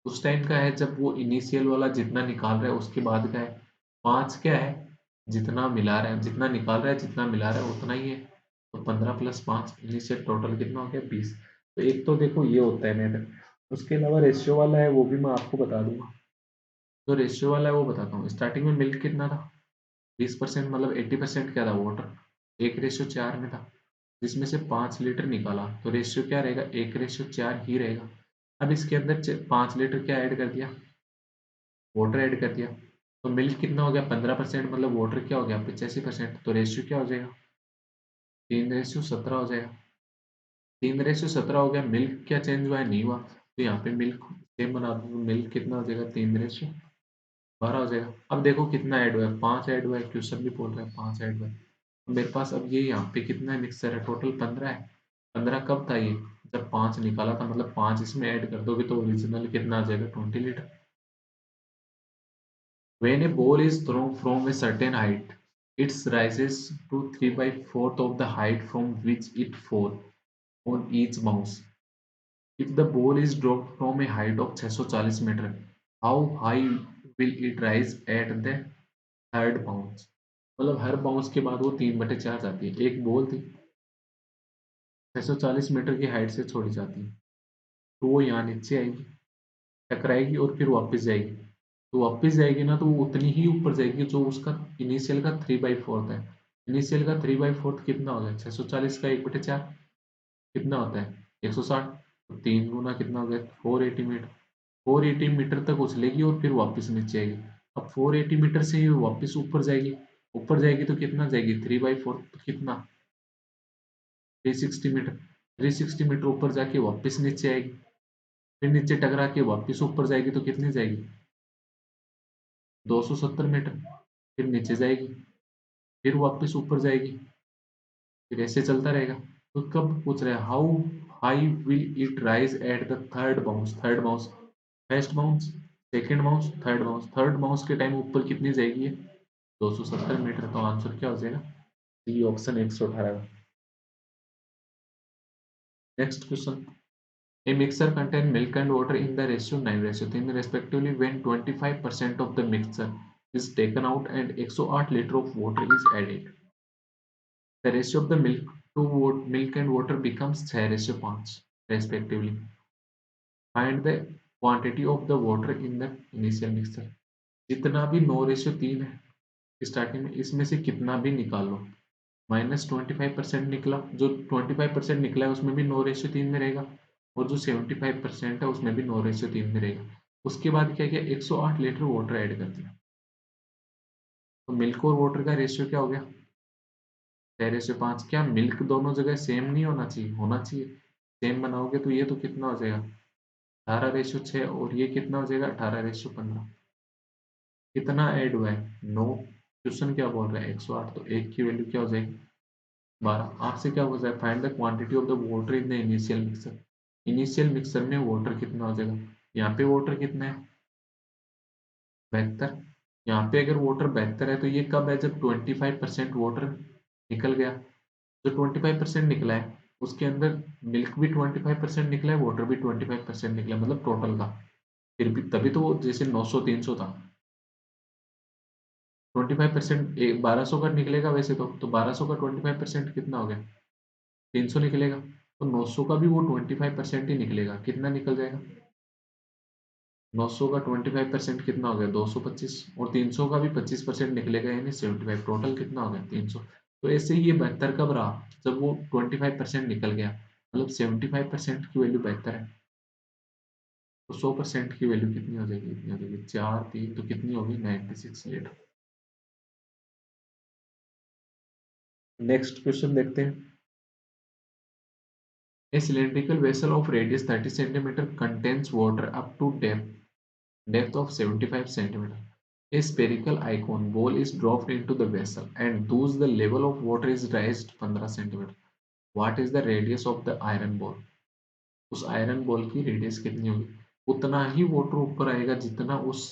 A: उस टाइम का है जब वो इनिशियल वाला जितना निकाल रहा है उसके बाद का है। 5 क्या है, जितना मिला रहा है जितना निकाल रहा है जितना मिला रहा है उतना ही है। तो 15 + 5 इनिशियल टोटल कितना हो गया 20। तो एक तो देखो ये होता है मेथड, उसके अलावा रेशियो वाला है वो भी मैं आपको बता दूंगा। जो रेशियो वाला है वो बताता हूँ। स्टार्टिंग में मिल्क कितना था 20%, मतलब 80% क्या था वाटर, 1:4 में था, जिसमें से 5 लीटर निकाला तो रेशियो क्या रहेगा 1:4 ही रहेगा। अब इसके अंदर 5 लीटर क्या ऐड कर दिया, वाटर ऐड कर दिया, तो मिल्क कितना हो गया 15%, मतलब वाटर क्या हो गया 85%, तो रेशियो क्या हो जाएगा 3:17 हो जाएगा। 3:17 हो गया, मिल्क क्या चेंज हुआ है नहीं हुआ, तो यहाँ पे मिल्क सेम बना दो, मिल्क कितना हो जाएगा 3:12 हो जाएगा। अब देखो कितना ऐड हुआ है 5 ऐड हुआ है, क्वेश्चन भी बोल रहा है 5 ऐड हुआ है। तो मेरे पास अब ये यहाँ पे कितना मिक्सर है टोटल 15 है। 15 कब था ये, जब 5 निकाला था, मतलब 5 इसमें ऐड कर दोगे तो ओरिजिनल कितना आ जाएगा 20 litre. When a ball is thrown from a certain height, it rises to 3/4 of the height from which it falls on each bounce. If the ball is dropped from a height of 640 metre, how high will it rise at the third bounce? मतलब हर bounce के बाद वो 3/4 जाती है। एक ball थी 640 metre की height से छोड़ी जाती है, तो वो यहाँ नीचे आएगी, टकराएगी और फिर वापस जाएगी। तो वापस जाएगी ना तो वो उतनी ही ऊपर जाएगी जो उसका इनिशियल का 3/4 है। इनिशियल का 3/4 कितना हो गया 640 का 1/4 कितना होता है 160, तो 3 गुना कितना हो गया 480 मीटर। 480 मीटर तक उछलेगी और फिर वापस नीचे आएगी। अब 480 मीटर से ये वापस ऊपर जाएगी, ऊपर जाएगी तो कितना जाएगी 3/4, तो कितना 360 मीटर। 360 मीटर ऊपर जाके वापस नीचे आएगी, फिर नीचे टकरा के वापस ऊपर जाएगी तो कितनी जाएगी 270 मीटर, फिर नीचे जाएगी, फिर वापस ऊपर जाएगी, फिर ऐसे चलता रहेगा। तो कब पूछ रहे हैं how high will it rise at the third bounce, third bounce, first bounce, second bounce, third bounce, third bounce के टाइम ऊपर कितनी जाएगी ये 270 मीटर। तो आंसर क्या हो जाएगा D option 118। Next question, a mixture contain milk and water in the ratio 9:3 respectively when 25% of the mixture is taken out and 108 liter of water is added. The ratio of the milk and water becomes 6:5 respectively. Find the quantity of the water in the initial mixture. जितना भी 9:3 है starting में, इसमें से कितना भी निकाल लो, -25% निकला, जो 25% निकला है उसमें भी 9:3 में रहेगा, और जो 75% है उसमें भी 9:3 में रहेगा। उसके बाद क्या किया 108 लीटर वाटर ऐड कर दिया, तो मिल्क और वाटर का रेशियो क्या हो गया 6:5। क्या मिल्क दोनों जगह सेम नहीं होना चाहिए, होना चाहिए। सेम बनाओगे तो ये तो कितना हो जाएगा 18:6, और ये कितना हो जाएगा 18:15। कितना ऐड हुआ है 9, क्वेश्चन क्या बोल रहा है 108, तो एक की वैल्यू क्या हो जाएगी 12। आपसे क्या पूछा है find the quantity of the water in the initial mixer. Initial mixer में वाटर कितना हो जाएगा, यहाँ पे वाटर कितना है 72। यहाँ पे अगर वाटर 72 है तो ये कब है जब 25% वाटर निकल गया। जो 25% निकला है उसके अंदर मिल्क भी 25% निकला है, वाटर भी 25% निकला है, मतलब टोटल का। फिर भी तभी तो वो जैसे 900 300 था, 25% 1200 का निकलेगा वैसे तो 1200 का 25% कितना हो गया 300 निकलेगा, तो 900 का भी वो 25% ही निकलेगा, कितना निकल जाएगा 900 का 25% कितना हो गया 225, और 300 का भी 25% निकलेगा यानी 75, टोटल कितना हो गया 300। तो ऐसे ही ये 72 कब रहा जब वो 25% निकल गया, मतलब 75% की वैल्यू 72 है। तो 100% की वैल्यू कितनी हो जाएगी, इतनी हो जाएगी 4 3 तो कितनी होगी 96 लीटर। नेक्स्ट क्वेश्चन देखते हैं। A cylindrical vessel of radius 30 centimeter contains water up to depth of 75 centimeter. A spherical icon ball is dropped into the vessel and thus the level of water is raised 15 centimeter. What is the radius of the iron ball? उस iron ball की radius कितनी होगी? उतना ही water ऊपर आएगा जितना उस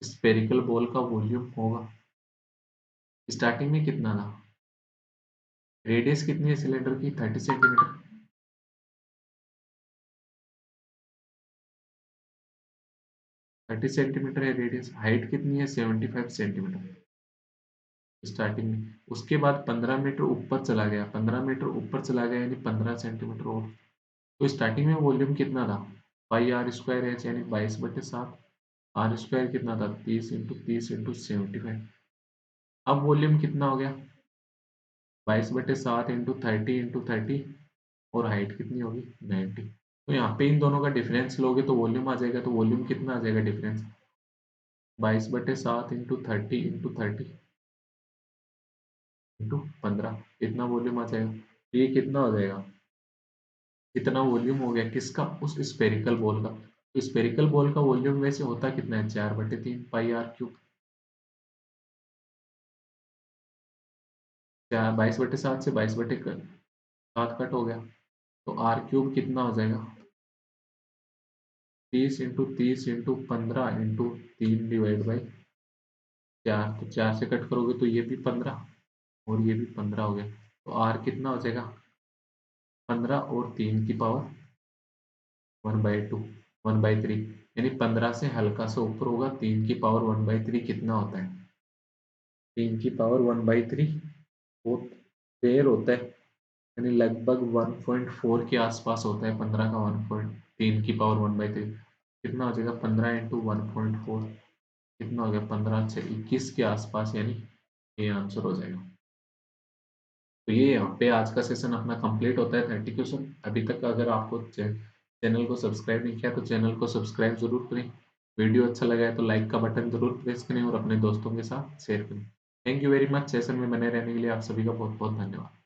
A: spherical ball का वॉल्यूम होगा। स्टार्टिंग में कितना था? रेडियस कितनी है सिलेंडर की? 30 सेंटीमीटर। 30 सेंटीमीटर है रेडियस। हाइट कितनी है? 75 सेंटीमीटर स्टार्टिंग में। उसके बाद 15 मीटर ऊपर चला गया, 15 मीटर ऊपर चला गया यानी 15 सेंटीमीटर और। तो स्टार्टिंग में वॉल्यूम कितना था? पाई आर स्क्वायर एच यानी 22/7। आर स्क्वायर कितना था? 30 × 30 × 75। अब वॉल्यूम कितना हो गया? 22/7 × 30 × 30 और हाइट कितनी होगी? 90। तो यहाँ पे इन दोनों का डिफरेंस लोगे तो वॉल्यूम आ जाएगा। तो वॉल्यूम कितना आ जाएगा डिफरेंस? 22/7 × 30 × 30 इंटू 15, इतना वॉल्यूम आ जाएगा। तो ये कितना हो जाएगा? इतना वॉल्यूम हो गया किसका? उस स्पेरिकल बॉल का। तो स्पेरिकल बॉल का वॉल्यूम वैसे होता कितना है? 4/3 पाई आर क्यूब। 22/7 से 22/7 कट हो गया। तो आर क्यूब कितना हो जाएगा? 30 × 30 × 15 × 3/4। तो 4 से कट करोगे तो ये भी 15 और ये भी 15 हो गया। तो आर कितना हो जाएगा? 15 और 3 की पावर 1/2 1/3 यानी 15 से हल्का सा ऊपर होगा। 3 की पावर 1/3 कितना होता है? 3 की पावर 1/3 वो 13 होता है यानी लगभग 1.4 के आसपास होता है। 15 का 3 की पावर 1/3 कितना हो जाएगा? 15 × 1.4 कितना हो गया? 15 से 21 के आसपास यानी ये आंसर हो जाएगा। तो ये यहाँ पे आज का सेशन अपना कंप्लीट होता है। 30 क्वेश्चन। अभी तक अगर आपको चैनल को सब्सक्राइब नहीं किया तो चैनल को सब्सक्राइब जरूर करें। वीडियो अच्छा लगा है तो लाइक का बटन जरूर प्रेस करें और अपने दोस्तों के साथ शेयर करें। Thank you very much. Session में बने रहने के लिए आप सभी का बहुत बहुत धन्यवाद।